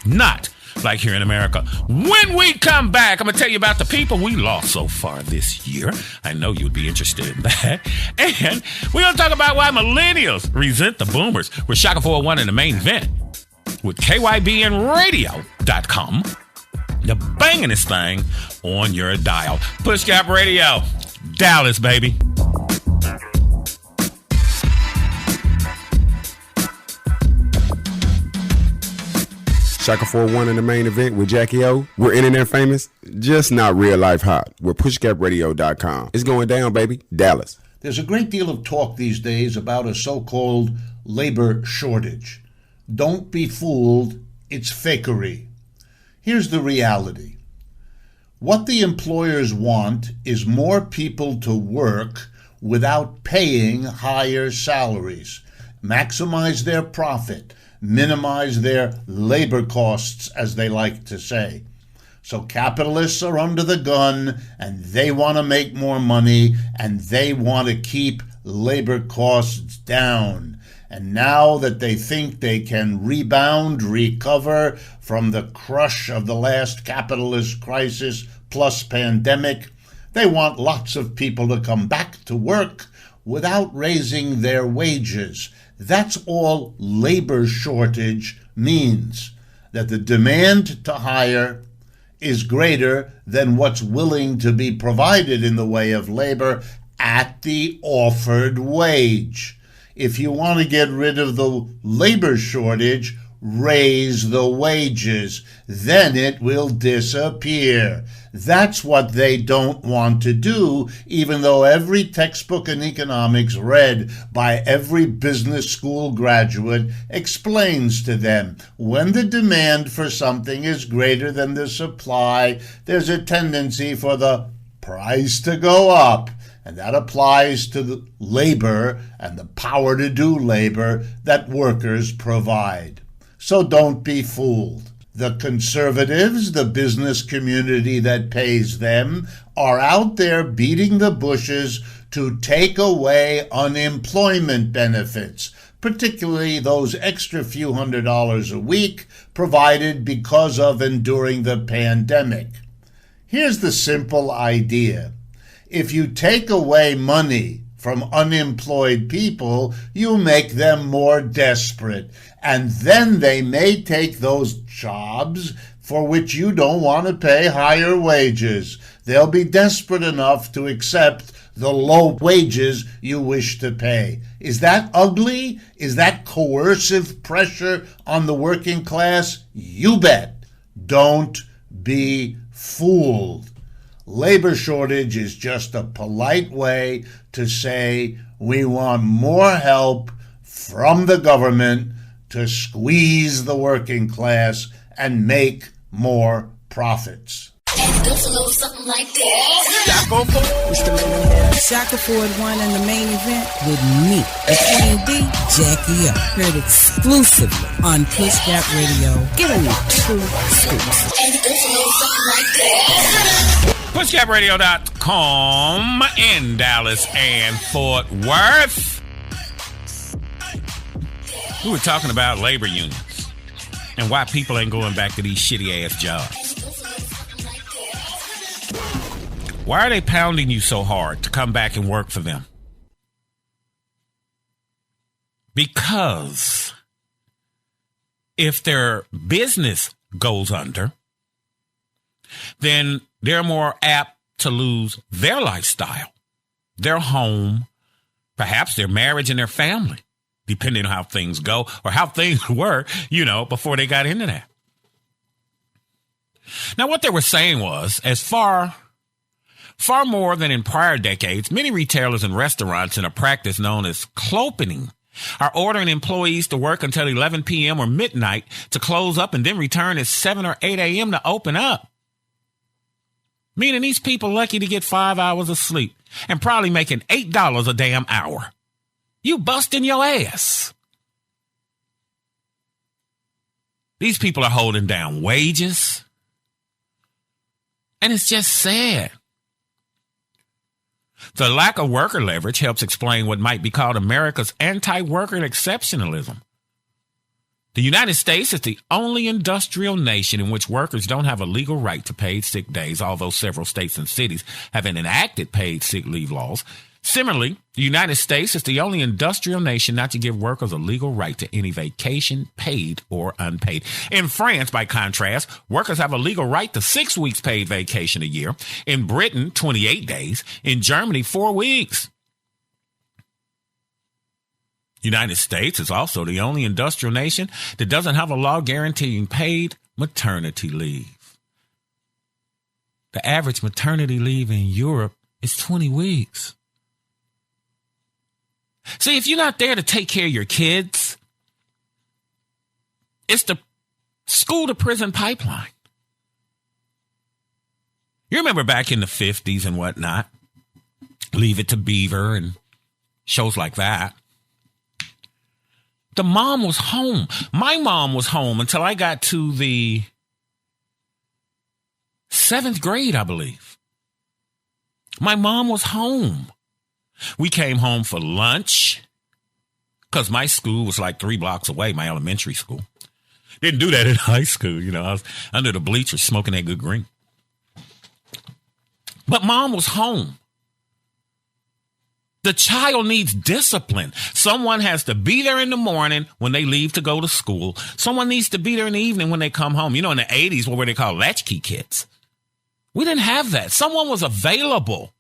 Not. like here in America. When we come back, I'm going to tell you about the people we lost so far this year. I know you'd be interested in that. And we're going to talk about why millennials resent the boomers with Shaka 401 in the main event with KYBNradio.com. The bangingest thing on your dial. Push Gap Radio, Dallas, baby. Shaka 401 in the main event with Jackie O. We're internet famous, just not real life hot. We're pushgapradio.com. It's going down, baby. Dallas. There's a great deal of talk these days about a so-called labor shortage. Don't be fooled, it's fakery. Here's the reality. What the employers want is more people to work without paying higher salaries, maximize their profit, minimize their labor costs, as they like to say. So capitalists are under the gun, and they want to make more money, and they want to keep labor costs down. And now that they think they can recover from the crush of the last capitalist crisis plus pandemic, they want lots of people to come back to work without raising their wages. That's all labor shortage means, that the demand to hire is greater than what's willing to be provided in the way of labor at the offered wage. If you want to get rid of the labor shortage, raise the wages. Then it will disappear. That's what they don't want to do, even though every textbook in economics read by every business school graduate explains to them when the demand for something is greater than the supply, there's a tendency for the price to go up. And that applies to the labor and the power to do labor that workers provide. So don't be fooled. The conservatives, the business community that pays them, are out there beating the bushes to take away unemployment benefits, particularly those extra few $100s a week provided because of and during the pandemic. Here's the simple idea. If you take away money from unemployed people, you make them more desperate. And then they may take those jobs for which you don't want to pay higher wages. They'll be desperate enough to accept the low wages you wish to pay. Is that ugly? Is that coercive pressure on the working class? You bet. Don't be fooled. Labor shortage is just a polite way to say we want more help from the government to squeeze the working class and make more profits. And it goes a little something like this. Shaka 401 in the main event with me, Queen D, Jackie up. Heard exclusively on Push Gap Radio. Giving you true scoops. And it goes a little something like this. PushGapRadio.com in Dallas and Fort Worth. We were talking about labor unions and why people ain't going back to these shitty-ass jobs. Why are they pounding you so hard to come back and work for them? Because if their business goes under, then they're more apt to lose their lifestyle, their home, perhaps their marriage and their family, depending on how things go or how things were, before they got into that. Now, what they were saying was, as far more than in prior decades, many retailers and restaurants in a practice known as clopening are ordering employees to work until 11 p.m. or midnight to close up and then return at 7 or 8 a.m. to open up. Meaning these people lucky to get 5 hours of sleep and probably making $8 a damn hour. You busting your ass. These people are holding down wages. And it's just sad. The lack of worker leverage helps explain what might be called America's anti-worker exceptionalism. The United States is the only industrial nation in which workers don't have a legal right to paid sick days, although several states and cities have enacted paid sick leave laws. Similarly, the United States is the only industrial nation not to give workers a legal right to any vacation, paid or unpaid. In France, by contrast, workers have a legal right to 6 weeks paid vacation a year. In Britain, 28 days. In Germany, 4 weeks. United States is also the only industrial nation that doesn't have a law guaranteeing paid maternity leave. The average maternity leave in Europe is 20 weeks. See, if you're not there to take care of your kids, it's the school to prison pipeline. You remember back in the 50s and whatnot, Leave It to Beaver and shows like that. The mom was home. My mom was home until I got to the 7th grade, I believe. My mom was home. We came home for lunch because my school was like 3 blocks away, my elementary school. Didn't do that in high school. You know, I was under the bleachers smoking that good green. But mom was home. The child needs discipline. Someone has to be there in the morning when they leave to go to school. Someone needs to be there in the evening when they come home. You know, in the 80s, what were they called? Latchkey kids. We didn't have that. Someone was available.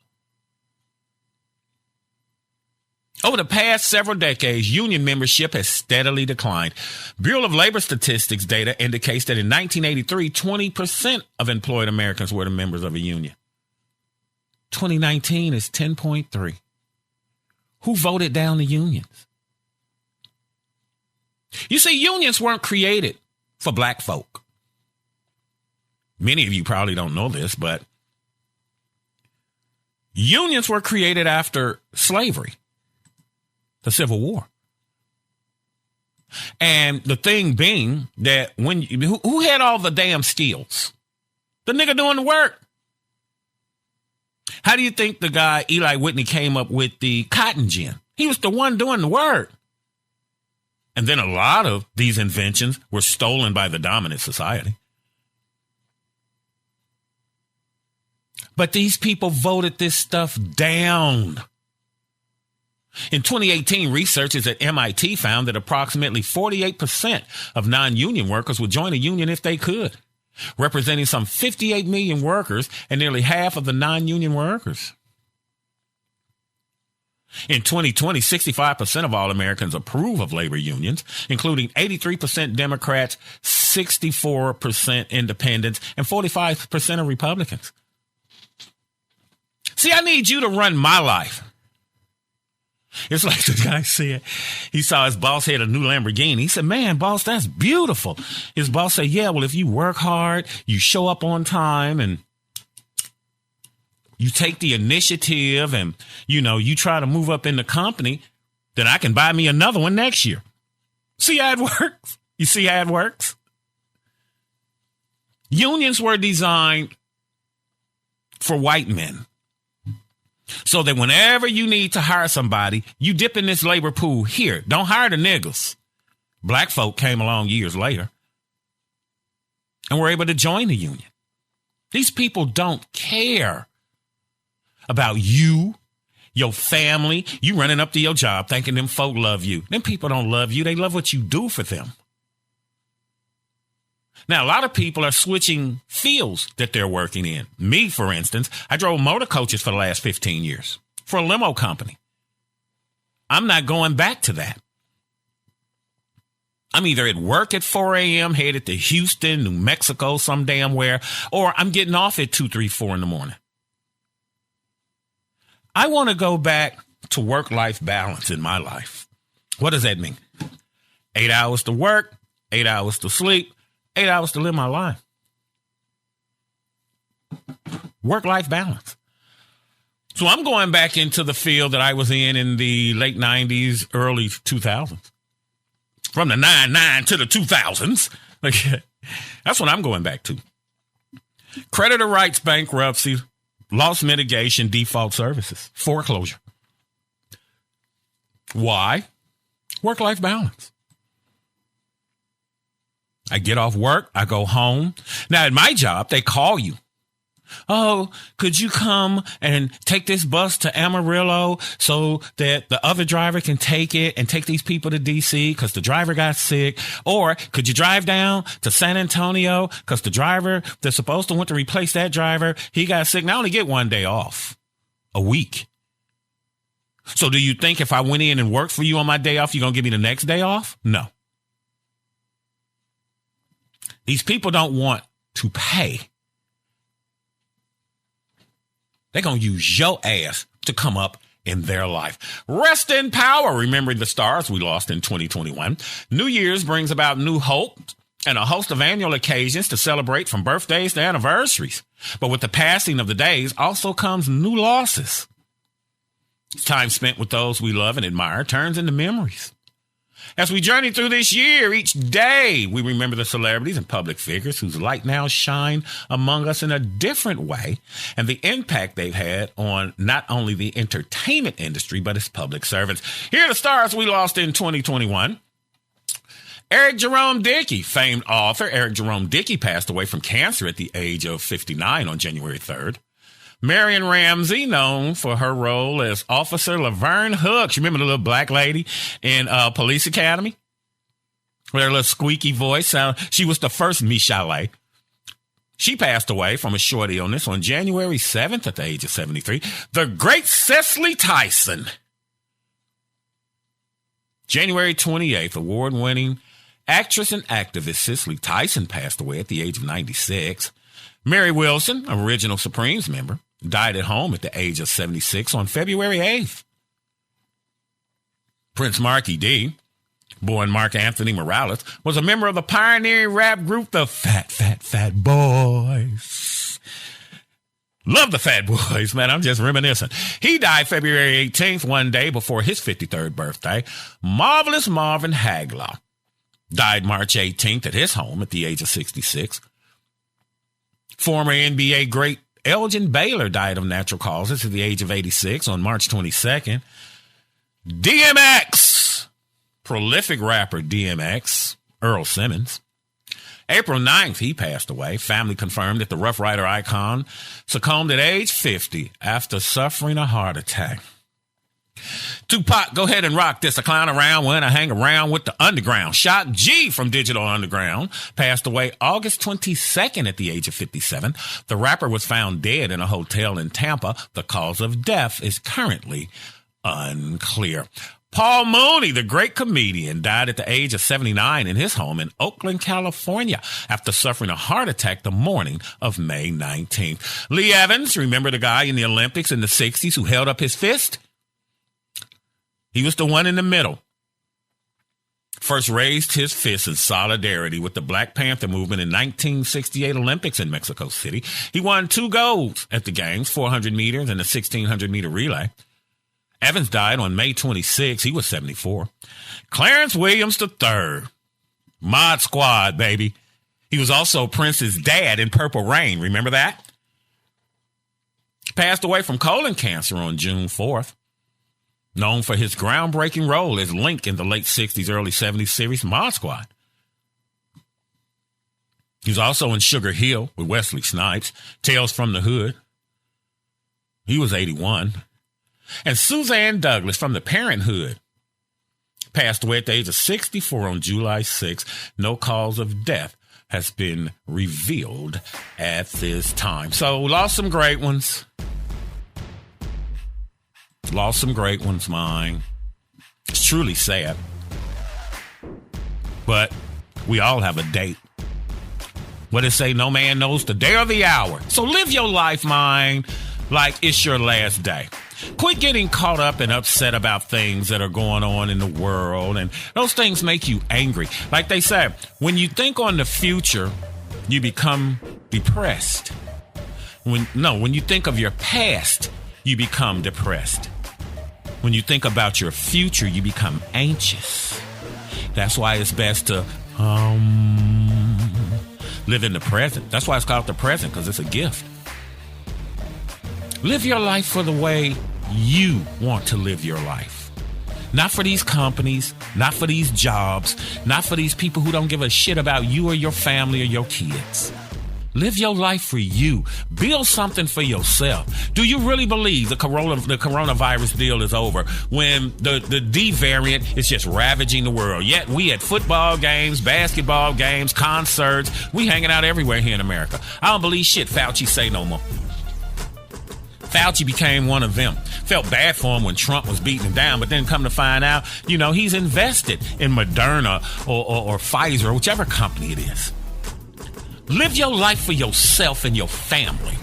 Over the past several decades, union membership has steadily declined. Bureau of Labor Statistics data indicates that in 1983, 20% of employed Americans were the members of a union. 2019 is 10.3. Who voted down the unions? You see, unions weren't created for black folk. Many of you probably don't know this, but unions were created after slavery, the Civil War. And the thing being that who had all the damn skills? The nigga doing the work. How do you think the guy, Eli Whitney, came up with the cotton gin? He was the one doing the work. And then a lot of these inventions were stolen by the dominant society. But these people voted this stuff down. In 2018, researchers at MIT found that approximately 48% of non-union workers would join a union if they could, representing some 58 million workers and nearly half of the non-union workers. In 2020, 65% of all Americans approve of labor unions, including 83% Democrats, 64% independents, and 45% of Republicans. See, I need you to run my life. It's like the guy said, he saw his boss had a new Lamborghini. He said, man, boss, that's beautiful. His boss said, yeah, well, if you work hard, you show up on time, and you take the initiative, and, you know, you try to move up in the company, then I can buy me another one next year. See how it works? You see how it works? Unions were designed for white men, so that whenever you need to hire somebody, you dip in this labor pool. Here, don't hire the niggas. Black folk came along years later and were able to join the union. These people don't care about you, your family. You running up to your job thinking them folk love you. Them people don't love you. They love what you do for them. Now, a lot of people are switching fields that they're working in. Me, for instance, I drove motor coaches for the last 15 years for a limo company. I'm not going back to that. I'm either at work at 4 a.m., headed to Houston, New Mexico, some damn where, or I'm getting off at 2, 3, 4 in the morning. I want to go back to work-life balance in my life. What does that mean? 8 hours to work, 8 hours to sleep, 8 hours to live my life. Work-life balance. So I'm going back into the field that I was in the late 90s, early 2000s. From the 99 to the 2000s. That's what I'm going back to. Creditor rights, bankruptcy, loss mitigation, default services, foreclosure. Why? Work-life balance. I get off work, I go home. Now, at my job, they call you. Oh, could you come and take this bus to Amarillo so that the other driver can take it and take these people to D.C. because the driver got sick? Or could you drive down to San Antonio because the driver that's supposed to want to replace that driver, he got sick? Now I only get one day off a week. So do you think if I went in and worked for you on my day off, you're going to give me the next day off? No. These people don't want to pay. They're going to use your ass to come up in their life. Rest in power, remembering the stars we lost in 2021. New Year's brings about new hope and a host of annual occasions to celebrate, from birthdays to anniversaries. But with the passing of the days also comes new losses. Time spent with those we love and admire turns into memories. As we journey through this year, each day we remember the celebrities and public figures whose light now shine among us in a different way, and the impact they've had on not only the entertainment industry, but its public servants. Here are the stars we lost in 2021. Eric Jerome Dickey, famed author Eric Jerome Dickey, passed away from cancer at the age of 59 on January 3rd. Marion Ramsey, known for her role as Officer Laverne Hooks. You remember the little black lady in Police Academy? With her little squeaky voice. She was the first Michelle. She passed away from a short illness on January 7th at the age of 73. The great Cicely Tyson. January 28th, award-winning actress and activist Cicely Tyson passed away at the age of 96. Mary Wilson, original Supremes member, died at home at the age of 76 on February 8th. Prince Marky D, born Mark Anthony Morales, was a member of the pioneering rap group, the Fat Boys. Love the Fat Boys, man. I'm just reminiscing. He died February 18th, one day before his 53rd birthday. Marvelous Marvin Hagler died March 18th at his home at the age of 66. Former NBA great Elgin Baylor died of natural causes at the age of 86 on March 22nd. DMX, prolific rapper DMX, Earl Simmons. April 9th, he passed away. Family confirmed that the Rough Rider icon succumbed at age 50 after suffering a heart attack. Tupac, go ahead and rock this. I clown around when I hang around with the underground. Shock G from Digital Underground passed away August 22nd at the age of 57. The rapper was found dead in a hotel in Tampa. The cause of death is currently unclear. Paul Mooney, the great comedian, died at the age of 79 in his home in Oakland, California, after suffering a heart attack the morning of May 19th. Lee Evans, remember the guy in the Olympics in the 60s who held up his fist? He was the one in the middle. First raised his fist in solidarity with the Black Panther movement in 1968 Olympics in Mexico City. He won 2 golds at the games, 400 meters and a 1,600-meter relay. Evans died on May 26. He was 74. Clarence Williams III. Mod Squad, baby. He was also Prince's dad in Purple Rain. Remember that? Passed away from colon cancer on June 4th. Known for his groundbreaking role as Link in the late 60s, early 70s series Mod Squad. He was also in Sugar Hill with Wesley Snipes, Tales from the Hood. He was 81. And Suzanne Douglas from The Parenthood passed away at the age of 64 on July 6. No cause of death has been revealed at this time. So lost some great ones. Lost some great ones, mine. It's truly sad. But we all have a date. What it say? No man knows the day or the hour. So live your life, mine, like it's your last day. Quit getting caught up and upset about things that are going on in the world. And those things make you angry. Like they said, when you think on the future, you become depressed. When you think of your past, you become depressed. When you think about your future, you become anxious. That's why it's best to live in the present. That's why it's called the present, because it's a gift. Live your life for the way you want to live your life, Not for these companies, not for these jobs, not for these people who don't give a shit about you or your family or your kids. Live your life for you. Build something for yourself. Do you really believe the coronavirus deal is over when the D variant is just ravaging the world? Yet we at football games, basketball games, concerts, we hanging out everywhere here in America. I don't believe shit Fauci say no more. Fauci became one of them. Felt bad for him when Trump was beating him down, but then come to find out, he's invested in Moderna or Pfizer or whichever company it is. Live your life for yourself and your family.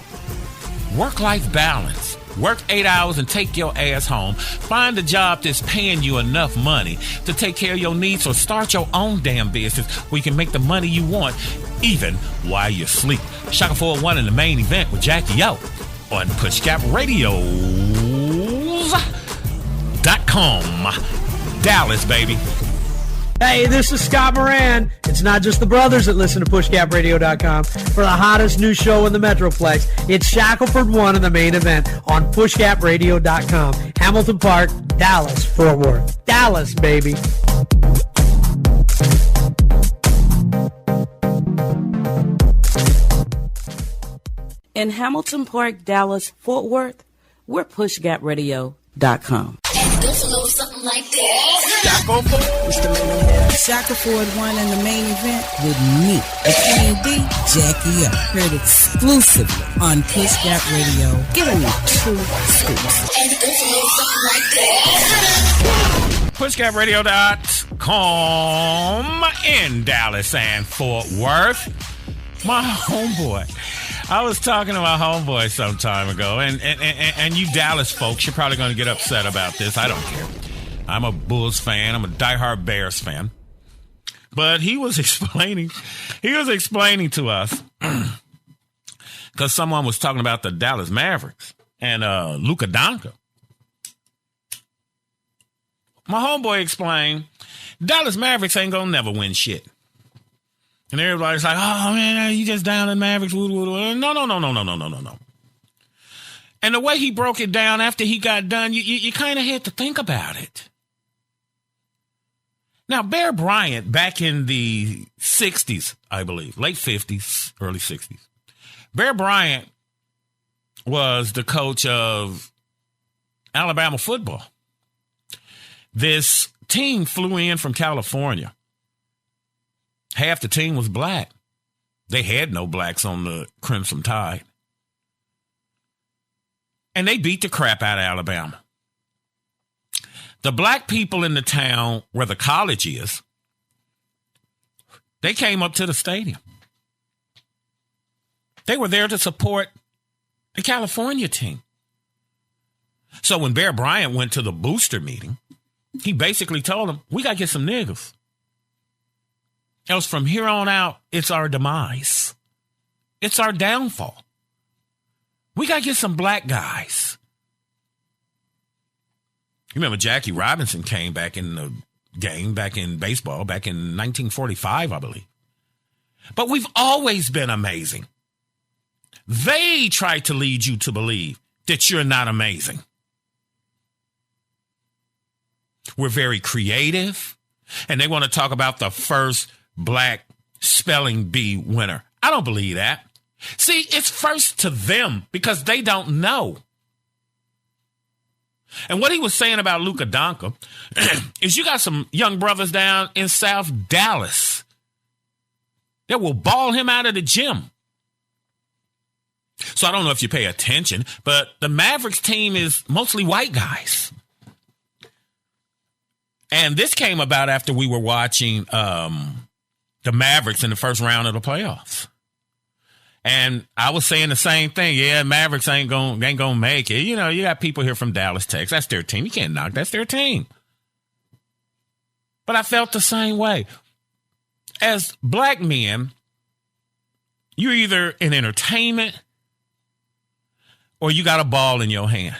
Work-life balance. Work 8 hours and take your ass home. Find a job that's paying you enough money to take care of your needs, or start your own damn business where you can make the money you want even while you sleep. Shaka 401 in the main event with Jackie O on PushGapRadios.com. Dallas, baby. Hey, this is Scott Moran. It's not just the brothers that listen to PushGapRadio.com. For the hottest new show in the Metroplex, it's Shackleford 1 in the main event on PushGapRadio.com. Hamilton Park, Dallas, Fort Worth. Dallas, baby. In Hamilton Park, Dallas, Fort Worth, we're PushGapRadio.com. Goes a little something like that. Shackleford 1 in the main event with me, the Queen D, Jackie up. Heard exclusively on Push Gap Radio. Giving you 2 scoops. And it goes a little something like that. PushGapRadio.com in Dallas and Fort Worth. My homeboy. I was talking to my homeboy some time ago, and you Dallas folks, you're probably going to get upset about this. I don't care. I'm a Bulls fan. I'm a diehard Bears fan. But he was explaining to us, because someone was talking about the Dallas Mavericks and Luka Doncic. My homeboy explained, Dallas Mavericks ain't going to never win shit. And everybody's like, oh, man, you just down in Mavericks. No. And the way he broke it down after he got done, you kind of had to think about it. Now, Bear Bryant, back in the 60s, I believe, late 50s, early 60s, Bear Bryant was the coach of Alabama football. This team flew in from California. Half the team was black. They had no blacks on the Crimson Tide. And they beat the crap out of Alabama. The black people in the town where the college is, they came up to the stadium. They were there to support the California team. So when Bear Bryant went to the booster meeting, he basically told them, we got to get some niggas. Else from here on out, it's our demise. It's our downfall. We got to get some black guys. You remember Jackie Robinson came back in the game, back in baseball, back in 1945, I believe. But we've always been amazing. They try to lead you to believe that you're not amazing. We're very creative, and they want to talk about the first black spelling bee winner. I don't believe that. See, it's first to them because they don't know. And what he was saying about Luka Doncic is you got some young brothers down in South Dallas that will ball him out of the gym. So I don't know if you pay attention, but the Mavericks team is mostly white guys. And this came about after we were watching the Mavericks in the first round of the playoffs. And I was saying the same thing. Yeah, Mavericks ain't gonna make it. You know, you got people here from Dallas, Texas. That's their team. You can't knock. That's their team. But I felt the same way. As black men, you're either in entertainment or you got a ball in your hand.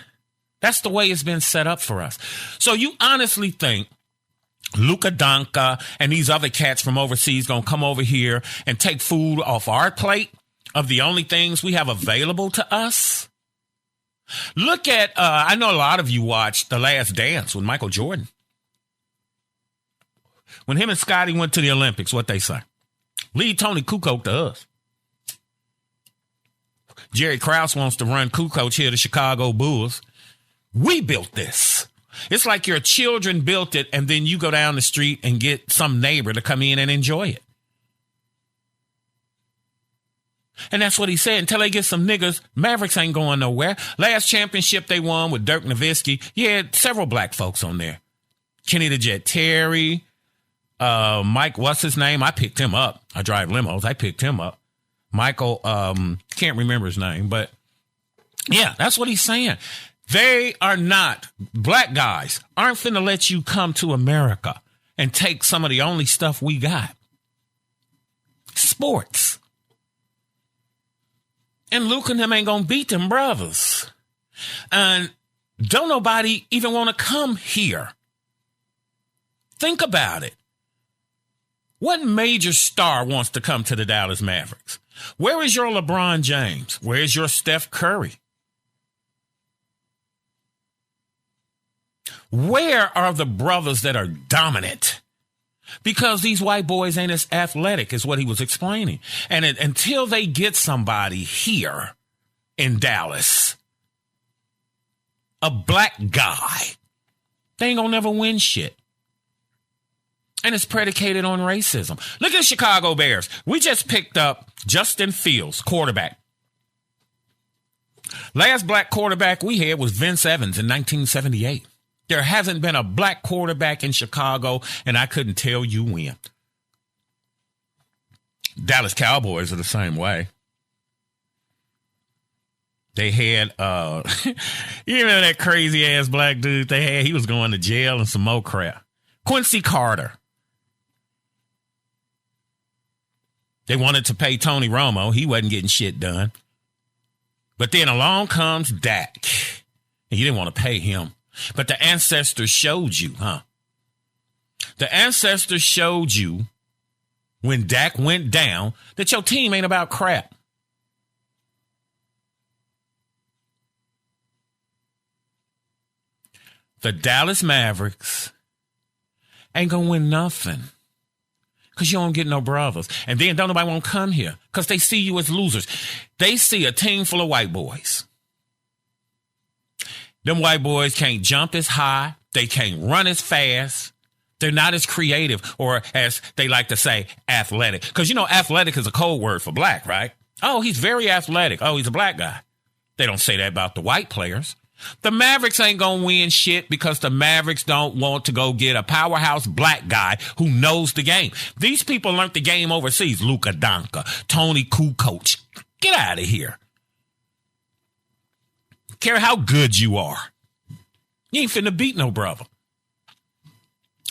That's the way it's been set up for us. So you honestly think Luka Doncic and these other cats from overseas gonna come over here and take food off our plate of the only things we have available to us? Look at, I know a lot of you watched The Last Dance with Michael Jordan. When him and Scotty went to the Olympics, what they say? Leave Tony Kukoc to us. Jerry Krause wants to run Kukoc here to Chicago Bulls. We built this. It's like your children built it, and then you go down the street and get some neighbor to come in and enjoy it. And that's what he said. Until they get some niggas, Mavericks ain't going nowhere. Last championship they won with Dirk Nowitzki, you had several black folks on there. Kenny the Jet Terry, Mike, what's his name? I picked him up. I drive limos. I picked him up. Michael, can't remember his name, but yeah, that's what he's saying. They are not, black guys aren't finna let you come to America and take some of the only stuff we got. Sports. And Luke and them ain't gonna beat them brothers. And don't nobody even want to come here. Think about it. What major star wants to come to the Dallas Mavericks? Where is your LeBron James? Where is your Steph Curry? Where are the brothers that are dominant? Because these white boys ain't as athletic, is what he was explaining. And until they get somebody here in Dallas, a black guy, they ain't gonna never win shit. And it's predicated on racism. Look at the Chicago Bears. We just picked up Justin Fields, quarterback. Last black quarterback we had was Vince Evans in 1978. There hasn't been a black quarterback in Chicago, and I couldn't tell you when. Dallas Cowboys are the same way. They had, you remember that crazy ass black dude they had? He was going to jail and some more crap. Quincy Carter. They wanted to pay Tony Romo. He wasn't getting shit done. But then along comes Dak. And you didn't want to pay him. But the ancestors showed you, huh? The ancestors showed you when Dak went down that your team ain't about crap. The Dallas Mavericks ain't gonna win nothing because you don't get no brothers. And then don't nobody want to come here because they see you as losers. They see a team full of white boys. Them white boys can't jump as high. They can't run as fast. They're not as creative, or as they like to say, athletic. Because, you know, athletic is a code word for black, right? Oh, he's very athletic. Oh, he's a black guy. They don't say that about the white players. The Mavericks ain't going to win shit because the Mavericks don't want to go get a powerhouse black guy who knows the game. These people learned the game overseas. Luka Donka, Tony Kukoc. Get out of here. Care how good you are. You ain't finna beat no brother.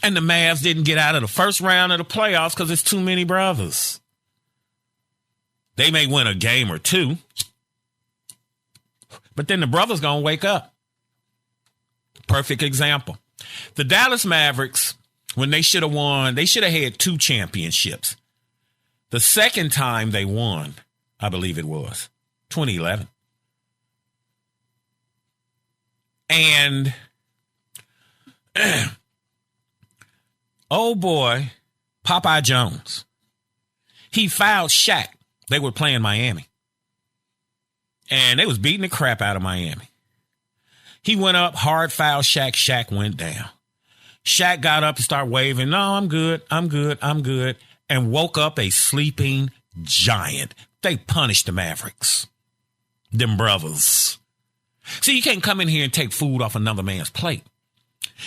And the Mavs didn't get out of the first round of the playoffs because there's too many brothers. They may win a game or two, but then the brothers gonna wake up. Perfect example. The Dallas Mavericks, when they should have won, they should have had 2 championships. The second time they won, I believe it was 2011. And oh boy, Popeye Jones, he fouled Shaq. They were playing Miami. And they was beating the crap out of Miami. He went up, hard foul Shaq. Shaq went down. Shaq got up and started waving. No, I'm good. I'm good. I'm good. And woke up a sleeping giant. They punished the Mavericks. Them brothers. See, you can't come in here and take food off another man's plate.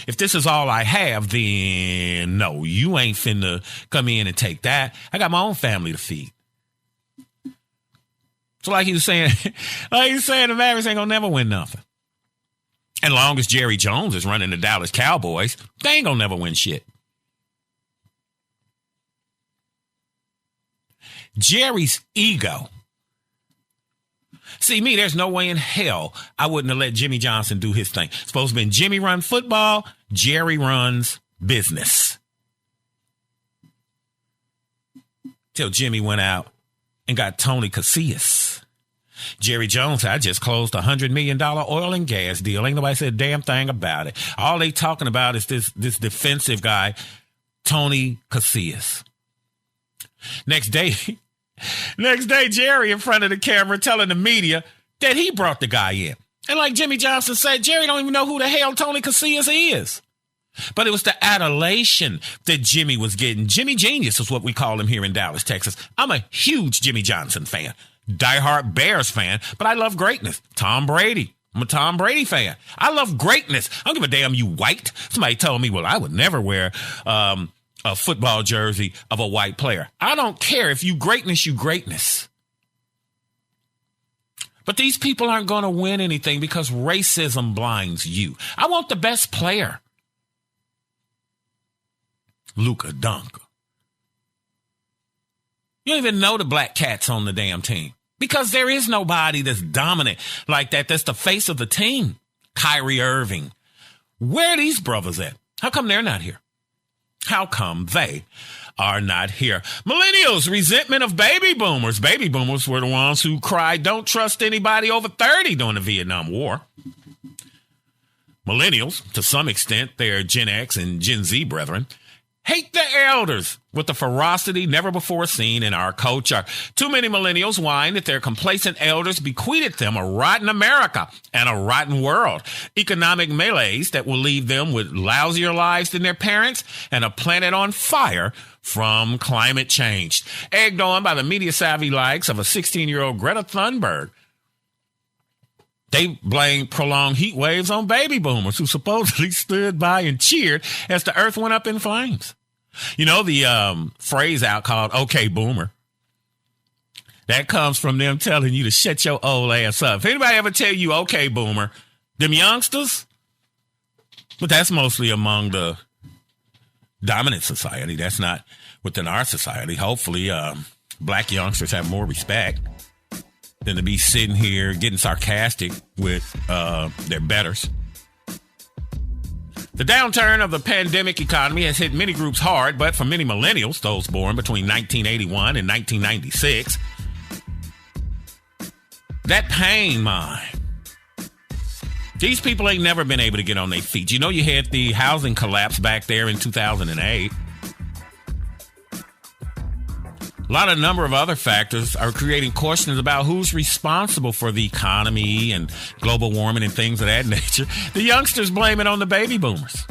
If this is all I have, then no, you ain't finna come in and take that. I got my own family to feed. So like he was saying, the Mavericks ain't gonna never win nothing. And long as Jerry Jones is running the Dallas Cowboys, they ain't gonna never win shit. Jerry's ego. See, me, there's no way in hell I wouldn't have let Jimmy Johnson do his thing. It's supposed to be Jimmy run football, Jerry runs business. Till Jimmy went out and got Tony Casillas. Jerry Jones said, I just closed a $100 million oil and gas deal. Ain't nobody said a damn thing about it. All they talking about is this defensive guy. Tony Casillas. Next day, Jerry in front of the camera telling the media that he brought the guy in. And like Jimmy Johnson said, Jerry don't even know who the hell Tony Casillas is. But it was the adulation that Jimmy was getting. Jimmy Genius is what we call him here in Dallas, Texas. I'm a huge Jimmy Johnson fan, diehard Bears fan, but I love greatness. Tom Brady. I'm a Tom Brady fan. I love greatness. I don't give a damn you white. Somebody told me, well, I would never wear a football jersey of a white player. I don't care. If you greatness, you greatness. But these people aren't going to win anything because racism blinds you. I want the best player. Luka Doncic. You don't even know the black cats on the damn team because there is nobody that's dominant like that. That's the face of the team. Kyrie Irving. Where are these brothers at? How come they're not here? How come they are not here? Millennials, resentment of baby boomers. Baby boomers were the ones who cried, don't trust anybody over 30 during the Vietnam War. Millennials, to some extent, their Gen X and Gen Z brethren, hate the elders with the ferocity never before seen in our culture. Too many millennials whine that their complacent elders bequeathed them a rotten America and a rotten world. Economic melees that will leave them with lousier lives than their parents and a planet on fire from climate change. Egged on by the media-savvy likes of a 16-year-old Greta Thunberg. They blame prolonged heat waves on baby boomers who supposedly stood by and cheered as the earth went up in flames. You know, the phrase out called, okay, boomer. That comes from them telling you to shut your old ass up. If anybody ever tell you, okay, boomer, them youngsters, but that's mostly among the dominant society. That's not within our society. Hopefully, black youngsters have more respect than to be sitting here getting sarcastic with their betters. The downturn of the pandemic economy has hit many groups hard, but for many millennials, those born between 1981 and 1996, that pain, mine. These people ain't never been able to get on their feet. You know, you had the housing collapse back there in 2008. A lot of number of other factors are creating questions about who's responsible for the economy and global warming and things of that nature. The youngsters blame it on the baby boomers.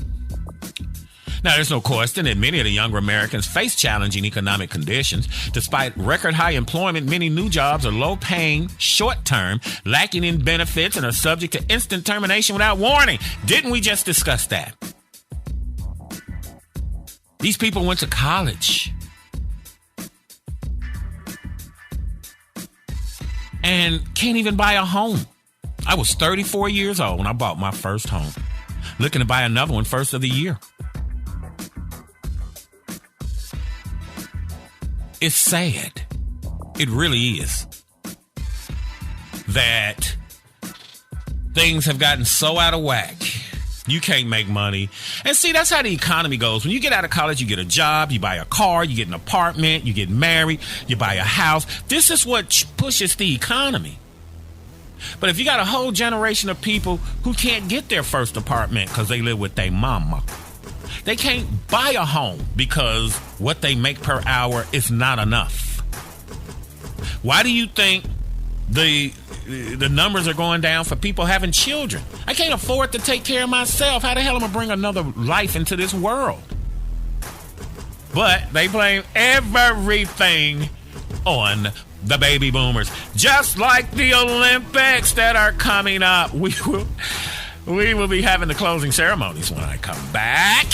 Now, there's no question that many of the younger Americans face challenging economic conditions. Despite record high employment, many new jobs are low paying, short term, lacking in benefits, and are subject to instant termination without warning. Didn't we just discuss that? These people went to college and can't even buy a home. I was 34 years old when I bought my first home. Looking to buy another one first of the year. It's sad. It really is. That things have gotten so out of whack. You can't make money. And see, that's how the economy goes. When you get out of college, you get a job, you buy a car, you get an apartment, you get married, you buy a house. This is what pushes the economy. But if you got a whole generation of people who can't get their first apartment because they live with their mama, they can't buy a home because what they make per hour is not enough. Why do you think the numbers are going down for people having children? I can't afford to take care of myself. How the hell am I bring another life into this world? But they blame everything on the baby boomers. Just like the Olympics that are coming up. We will be having the closing ceremonies when I come back.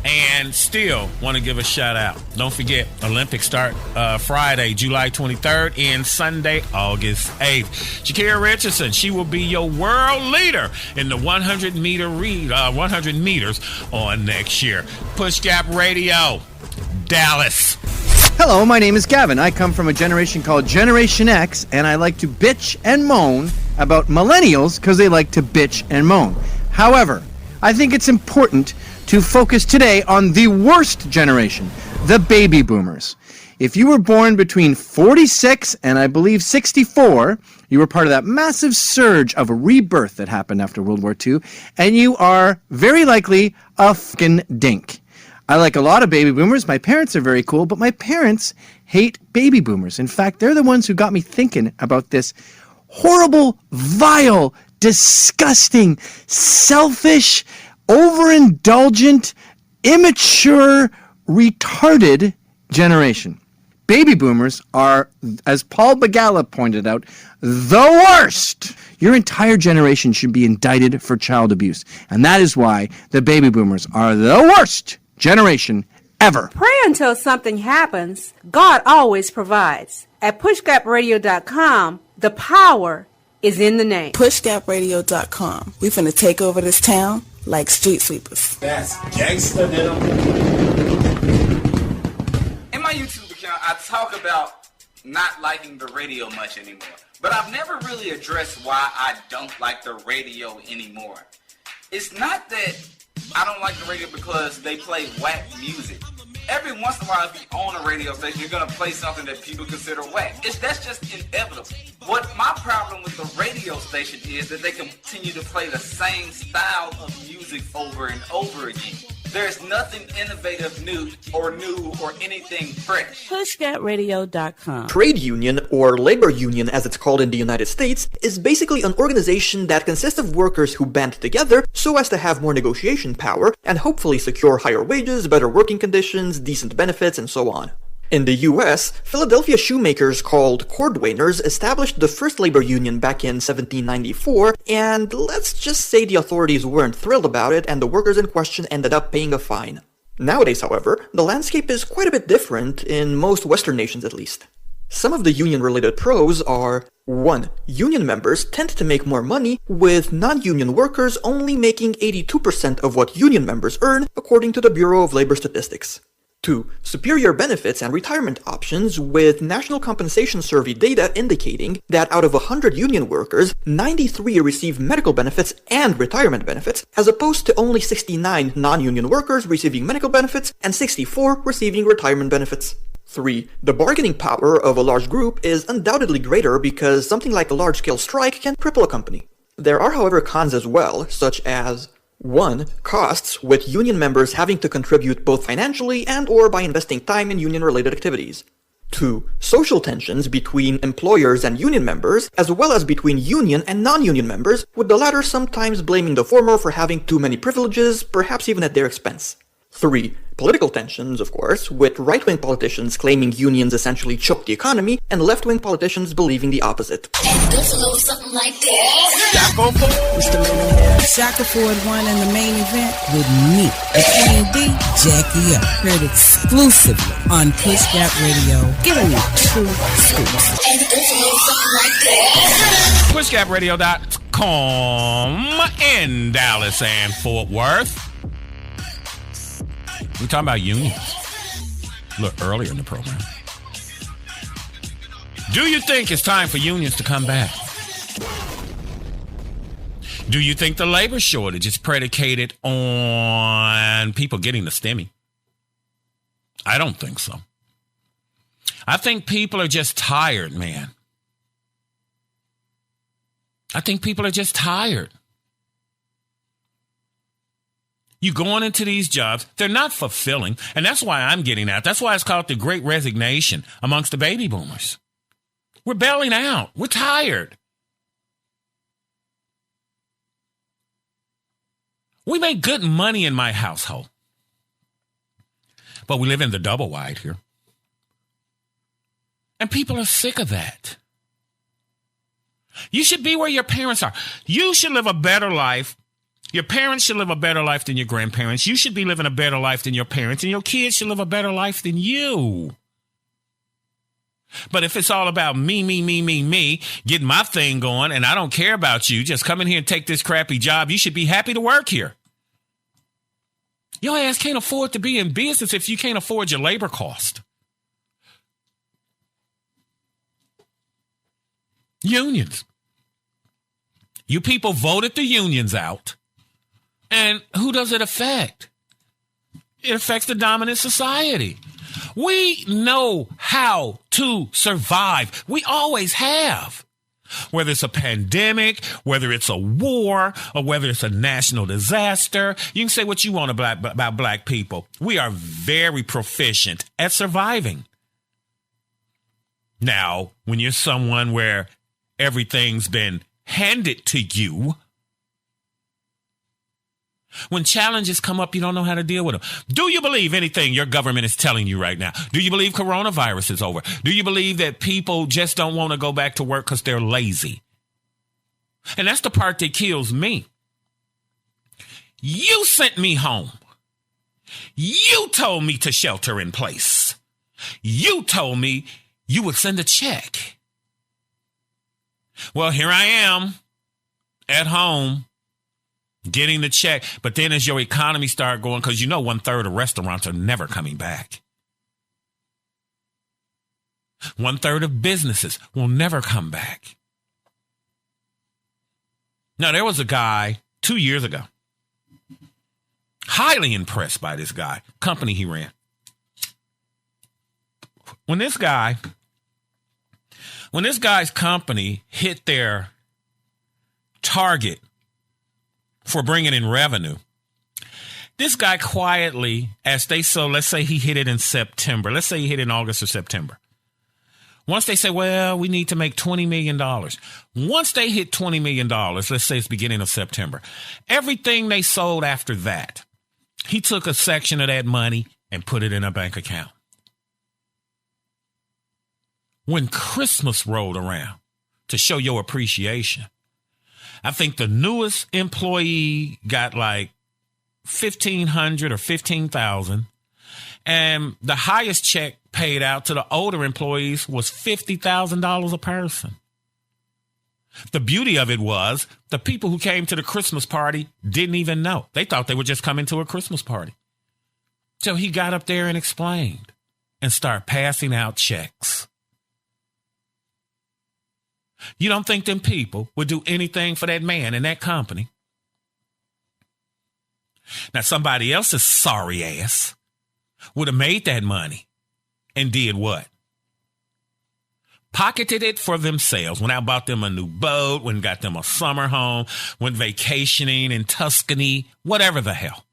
And still want to give a shout out. Don't forget, Olympics start Friday, July 23rd, and Sunday, August 8th. Shakari Richardson, she will be your world leader in the 100 meters on next year. Push Gap Radio, Dallas. Hello, my name is Gavin. I come from a generation called Generation X, and I like to bitch and moan about millennials because they like to bitch and moan. However, I think it's important to focus today on the worst generation, the baby boomers. If you were born between 46 and I believe 64, you were part of that massive surge of a rebirth that happened after World War II, and you are very likely a fucking dink. I like a lot of baby boomers. My parents are very cool, but my parents hate baby boomers. In fact, they're the ones who got me thinking about this horrible, vile, disgusting, selfish, overindulgent, immature, retarded generation. Baby boomers are, as Paul Begala pointed out, the worst. Your entire generation should be indicted for child abuse. And that is why the baby boomers are the worst generation ever. Pray until something happens. God always provides. At pushgapradio.com, the power is in the name. Pushgapradio.com. We finna take over this town like street sweepers. That's gangsta denim. In my YouTube account, I talk about not liking the radio much anymore. But I've never really addressed why I don't like the radio anymore. It's not that I don't like the radio because they play whack music. Every once in a while, if you own a radio station, you're going to play something that people consider whack. That's just inevitable. What my problem with the radio station is that they continue to play the same style of music over and over again. There's nothing innovative, new or anything fresh. Pushgapradio.com. Trade union, or labor union as it's called in the United States, is basically an organization that consists of workers who band together so as to have more negotiation power and hopefully secure higher wages, better working conditions, decent benefits, and so on. In the US, Philadelphia shoemakers called cordwainers established the first labor union back in 1794, and let's just say the authorities weren't thrilled about it and the workers in question ended up paying a fine. Nowadays, however, the landscape is quite a bit different, in most Western nations at least. Some of the union-related pros are: 1. Union members tend to make more money, with non-union workers only making 82% of what union members earn, according to the Bureau of Labor Statistics. 2. Superior benefits and retirement options, with National Compensation Survey data indicating that out of 100 union workers, 93 receive medical benefits and retirement benefits, as opposed to only 69 non-union workers receiving medical benefits and 64 receiving retirement benefits. 3. The bargaining power of a large group is undoubtedly greater because something like a large-scale strike can cripple a company. There are, however, cons as well, such as: 1. Costs, with union members having to contribute both financially and or by investing time in union-related activities. 2. Social tensions between employers and union members, as well as between union and non-union members, with the latter sometimes blaming the former for having too many privileges, perhaps even at their expense. 3. Political tensions, of course, with right-wing politicians claiming unions essentially choke the economy, and left-wing politicians believing the opposite. And it goes a little something like this. Shaka Ford won in the main event with me, A&D, Jackie Up. Heard exclusively on Push Gap Radio. Giving you true scoops. And it goes a little something like this. PushGapRadio.com in Dallas and Fort Worth. We're talking about unions a little earlier in the program. Do you think it's time for unions to come back? Do you think the labor shortage is predicated on people getting the stimmy? I don't think so. I think people are just tired, man. I think people are just tired. You going into these jobs, they're not fulfilling. And that's why I'm getting out. That's why it's called the Great Resignation amongst the baby boomers. We're bailing out. We're tired. We make good money in my household. But we live in the double wide here. And people are sick of that. You should be where your parents are. You should live a better life. Your parents should live a better life than your grandparents. You should be living a better life than your parents, and your kids should live a better life than you. But if it's all about me, getting my thing going, and I don't care about you, just come in here and take this crappy job, you should be happy to work here. Your ass can't afford to be in business if you can't afford your labor cost. Unions. You people voted the unions out. And who does it affect? It affects the dominant society. We know how to survive. We always have. Whether it's a pandemic, whether it's a war, or whether it's a national disaster, you can say what you want about black people. We are very proficient at surviving. Now, when you're someone where everything's been handed to you, when challenges come up, you don't know how to deal with them. Do you believe anything your government is telling you right now? Do you believe coronavirus is over? Do you believe that people just don't want to go back to work because they're lazy? And that's the part that kills me. You sent me home. You told me to shelter in place. You told me you would send a check. Well, here I am at home getting the check. But then as your economy started going, because 1/3 of restaurants are never coming back. 1/3 of businesses will never come back. Now, there was a guy 2 years ago, highly impressed by this guy, company he ran. When this guy's company hit their target for bringing in revenue, this guy quietly, let's say he hit it in September. Let's say he hit it in August or September. Once they say, well, we need to make $20 million. Once they hit $20 million, let's say it's beginning of September, everything they sold after that, he took a section of that money and put it in a bank account. When Christmas rolled around, to show your appreciation, I think the newest employee got like $1,500 or $15,000, and the highest check paid out to the older employees was $50,000 a person. The beauty of it was the people who came to the Christmas party didn't even know. They thought they were just coming to a Christmas party. So he got up there and explained and started passing out checks. You don't think them people would do anything for that man in that company? Now, somebody else's sorry ass would have made that money and did what? Pocketed it for themselves. Went out, bought them a new boat, went and got them a summer home, went vacationing in Tuscany, whatever the hell.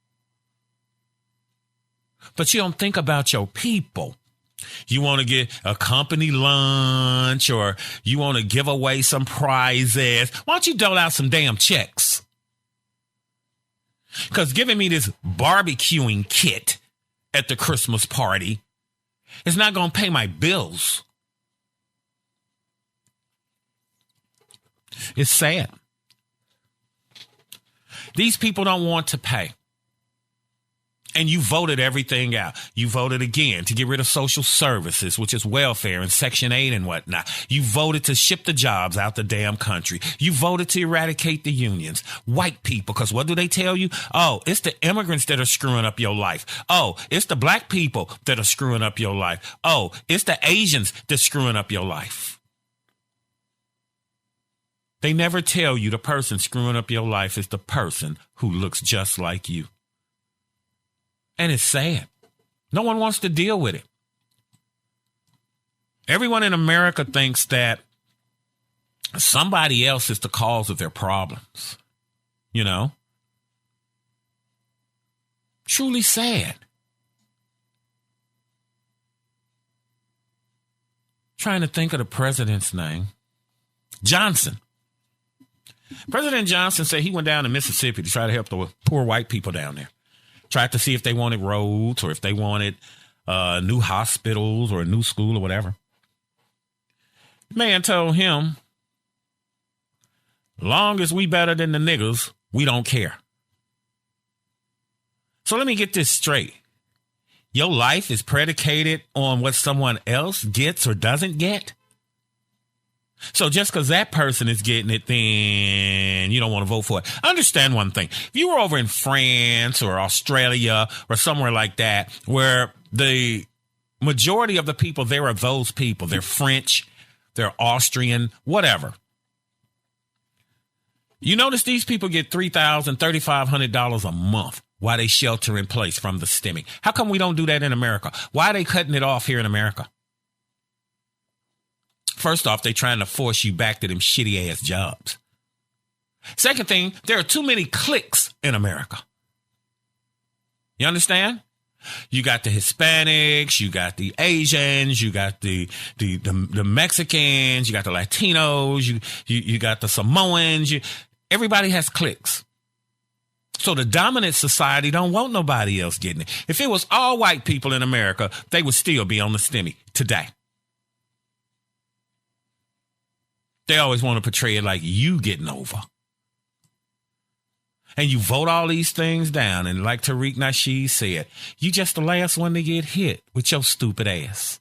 But you don't think about your people. You want to get a company lunch, or you want to give away some prizes. Why don't you dole out some damn checks? Because giving me this barbecuing kit at the Christmas party is not going to pay my bills. It's sad. These people don't want to pay. And you voted everything out. You voted again to get rid of social services, which is welfare and Section 8 and whatnot. You voted to ship the jobs out the damn country. You voted to eradicate the unions. White people, because what do they tell you? Oh, it's the immigrants that are screwing up your life. Oh, it's the black people that are screwing up your life. Oh, it's the Asians that's screwing up your life. They never tell you the person screwing up your life is the person who looks just like you. And it's sad. No one wants to deal with it. Everyone in America thinks that somebody else is the cause of their problems. You know? Truly sad. Trying to think of the president's name. Johnson. President Johnson said he went down to Mississippi to try to help the poor white people down there. Tried to see if they wanted roads or if they wanted new hospitals or a new school or whatever. The man told him, long as we better than the niggas, we don't care. So let me get this straight. Your life is predicated on what someone else gets or doesn't get? So just because that person is getting it, then you don't want to vote for it. Understand one thing. If you were over in France or Australia or somewhere like that, where the majority of the people there are those people, they're French, they're Austrian, whatever. You notice these people get $3,000, $3,500 a month while they shelter in place from the stemming. How come we don't do that in America? Why are they cutting it off here in America? First off, they trying to force you back to them shitty ass jobs. Second thing, there are too many cliques in America. You understand? You got the Hispanics, you got the Asians, you got the Mexicans, you got the Latinos, you got the Samoans. Everybody has cliques. So the dominant society don't want nobody else getting it. If it was all white people in America, they would still be on the stimmy today. They always want to portray it like you getting over. And you vote all these things down. And like Tariq Nasheed said, you just the last one to get hit with your stupid ass.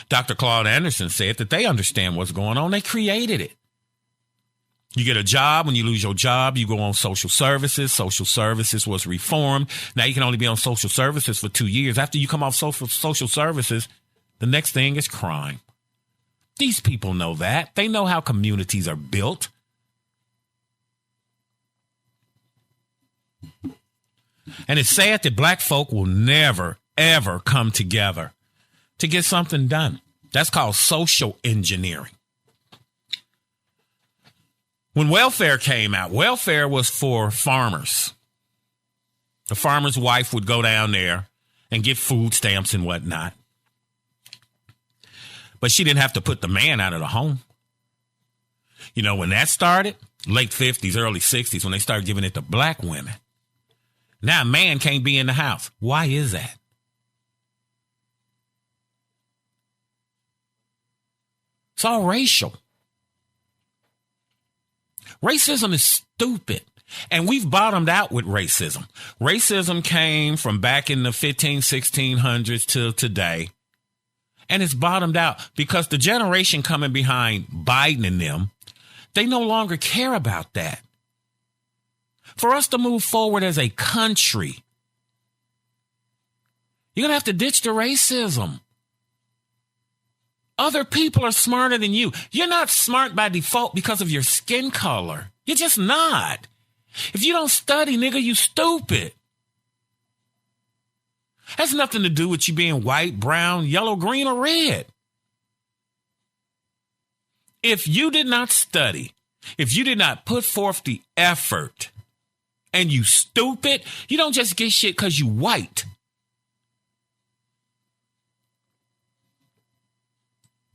Dr. Claude Anderson said that they understand what's going on. They created it. You get a job. When you lose your job, you go on social services. Social services was reformed. Now you can only be on social services for 2 years. After you come off social services, the next thing is crime. These people know that. They know how communities are built. And it's sad that black folk will never, ever come together to get something done. That's called social engineering. When welfare came out, welfare was for farmers. The farmer's wife would go down there and get food stamps and whatnot. But she didn't have to put the man out of the home. You know, when that started, late 50s, early 60s, when they started giving it to black women. Now a man can't be in the house. Why is that? It's all racial. Racism is stupid. And we've bottomed out with racism. Racism came from back in the 1600s till today. And it's bottomed out because the generation coming behind Biden and them, they no longer care about that. For us to move forward as a country, you're going to have to ditch the racism. Other people are smarter than you. You're not smart by default because of your skin color. You're just not. If you don't study, nigga, you stupid. Has nothing to do with you being white, brown, yellow, green, or red. If you did not study, if you did not put forth the effort, and you stupid, you don't just get shit because you white.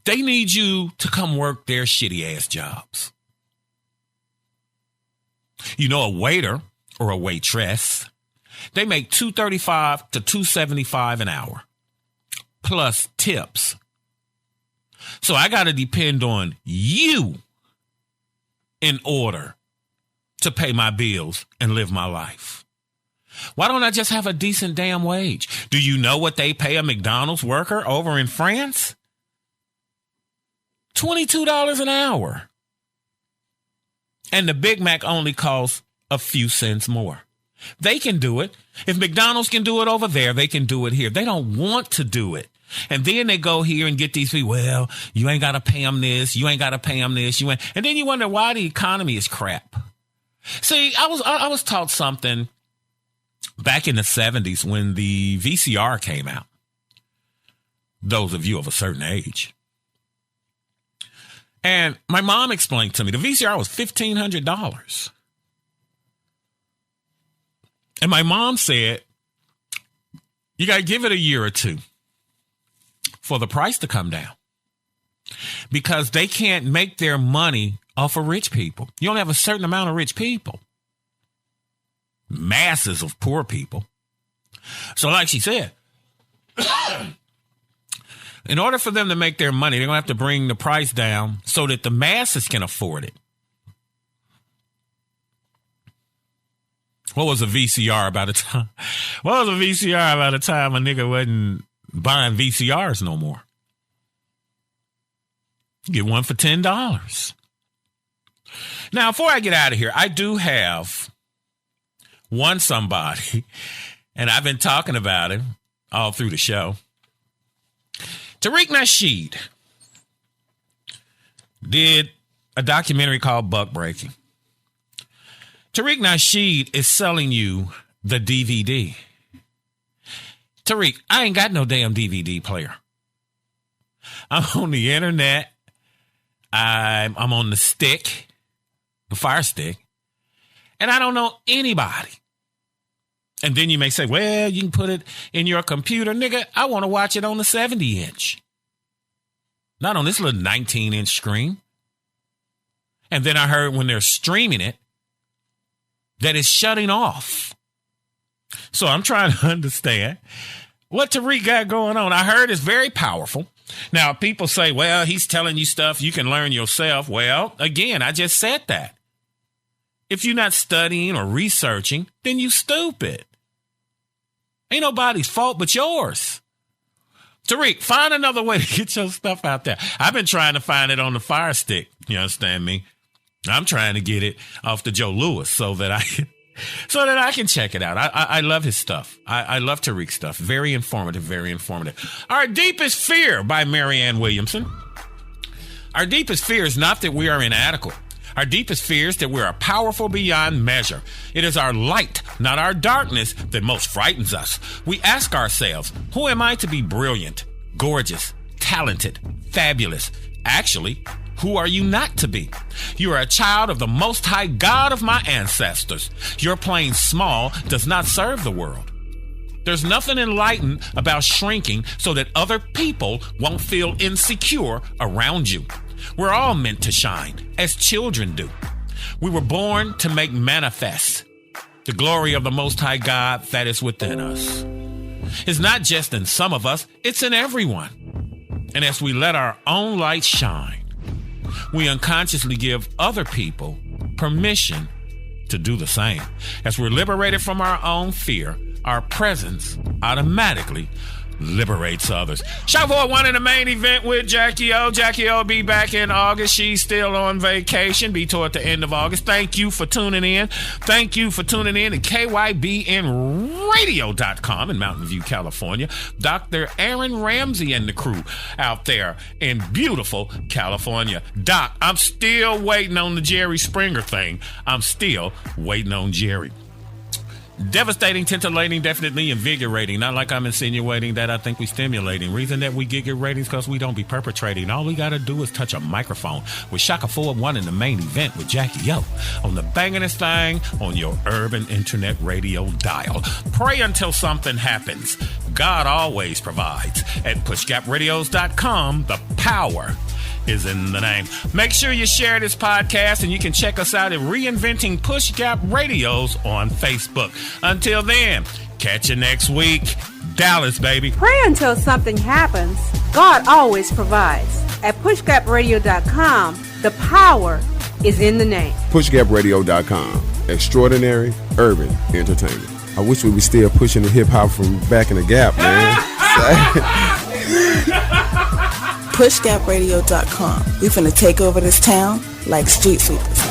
They need you to come work their shitty ass jobs. You know, a waiter or a waitress, they make $2.35 to $2.75 an hour, plus tips. So I got to depend on you in order to pay my bills and live my life. Why don't I just have a decent damn wage? Do you know what they pay a McDonald's worker over in France? $22 an hour. And the Big Mac only costs a few cents more. They can do it. If McDonald's can do it over there, they can do it here. They don't want to do it. And then they go here and get these people, well, you ain't got to pay them this. You ain't got to pay them this. And then you wonder why the economy is crap. See, I was taught something back in the 70s when the VCR came out. Those of you of a certain age. And my mom explained to me the VCR was $1,500. And my mom said, you got to give it a year or two for the price to come down. Because they can't make their money off of rich people. You only have a certain amount of rich people. Masses of poor people. So like she said, in order for them to make their money, they're going to have to bring the price down so that the masses can afford it. What was a VCR by the time? What was a VCR by the time a nigga wasn't buying VCRs no more? Get one for $10. Now, before I get out of here, I do have one somebody, and I've been talking about him all through the show. Tariq Nasheed did a documentary called Buck Breaking. Tariq Nasheed is selling you the DVD. Tariq, I ain't got no damn DVD player. I'm on the internet. I'm on the stick, the Fire Stick, and I don't know anybody. And then you may say, well, you can put it in your computer. Nigga, I want to watch it on the 70-inch. Not on this little 19-inch screen. And then I heard when they're streaming it, that it's shutting off. So I'm trying to understand what Tariq got going on. I heard it's very powerful. Now, people say, well, he's telling you stuff you can learn yourself. Well, again, I just said that. If you're not studying or researching, then you stupid. Ain't nobody's fault but yours. Tariq, find another way to get your stuff out there. I've been trying to find it on the Fire Stick. You understand me? I'm trying to get it off the Joe Louis so that I can check it out. I love his stuff. I love Tariq's stuff. Very informative, very informative. Our Deepest Fear by Marianne Williamson. Our deepest fear is not that we are inadequate. Our deepest fear is that we are powerful beyond measure. It is our light, not our darkness, that most frightens us. We ask ourselves, who am I to be brilliant, gorgeous, talented, fabulous? Actually, who are you not to be? You are a child of the Most High God of my ancestors. Your playing small does not serve the world. There's nothing enlightened about shrinking so that other people won't feel insecure around you. We're all meant to shine, as children do. We were born to make manifest the glory of the Most High God that is within us. It's not just in some of us, it's in everyone. And as we let our own light shine, we unconsciously give other people permission to do the same. As we're liberated from our own fear, our presence automatically liberates others. Shot for one in the main event with Jackie O. Jackie O will be back in August. She's still on vacation. Be toward the end of August. Thank you for tuning in. Thank you for tuning in to KYBNradio.com in Mountain View, California. Dr. Aaron Ramsey and the crew out there in beautiful California. Doc, I'm still waiting on the Jerry Springer thing. I'm still waiting on Jerry. Devastating, titillating, definitely invigorating. Not like I'm insinuating that I think we stimulating. Reason that we get ratings because we don't be perpetrating. All we got to do is touch a microphone with Shaka 4-1 in the main event with Jackie O on the bangingest thing on your urban internet radio dial. Pray until something happens. God always provides. At pushgapradios.com, the power is in the name. Make sure you share this podcast, and you can check us out at Reinventing Push Gap Radios on Facebook. Until then, catch you next week. Dallas, baby. Pray until something happens. God always provides. At pushgapradios.com, the power is in the name. Pushgapradios.com. Extraordinary urban entertainment. I wish we were still pushing the hip hop from back in the Gap, man. PushGapRadio.com. We finna take over this town like street sweepers.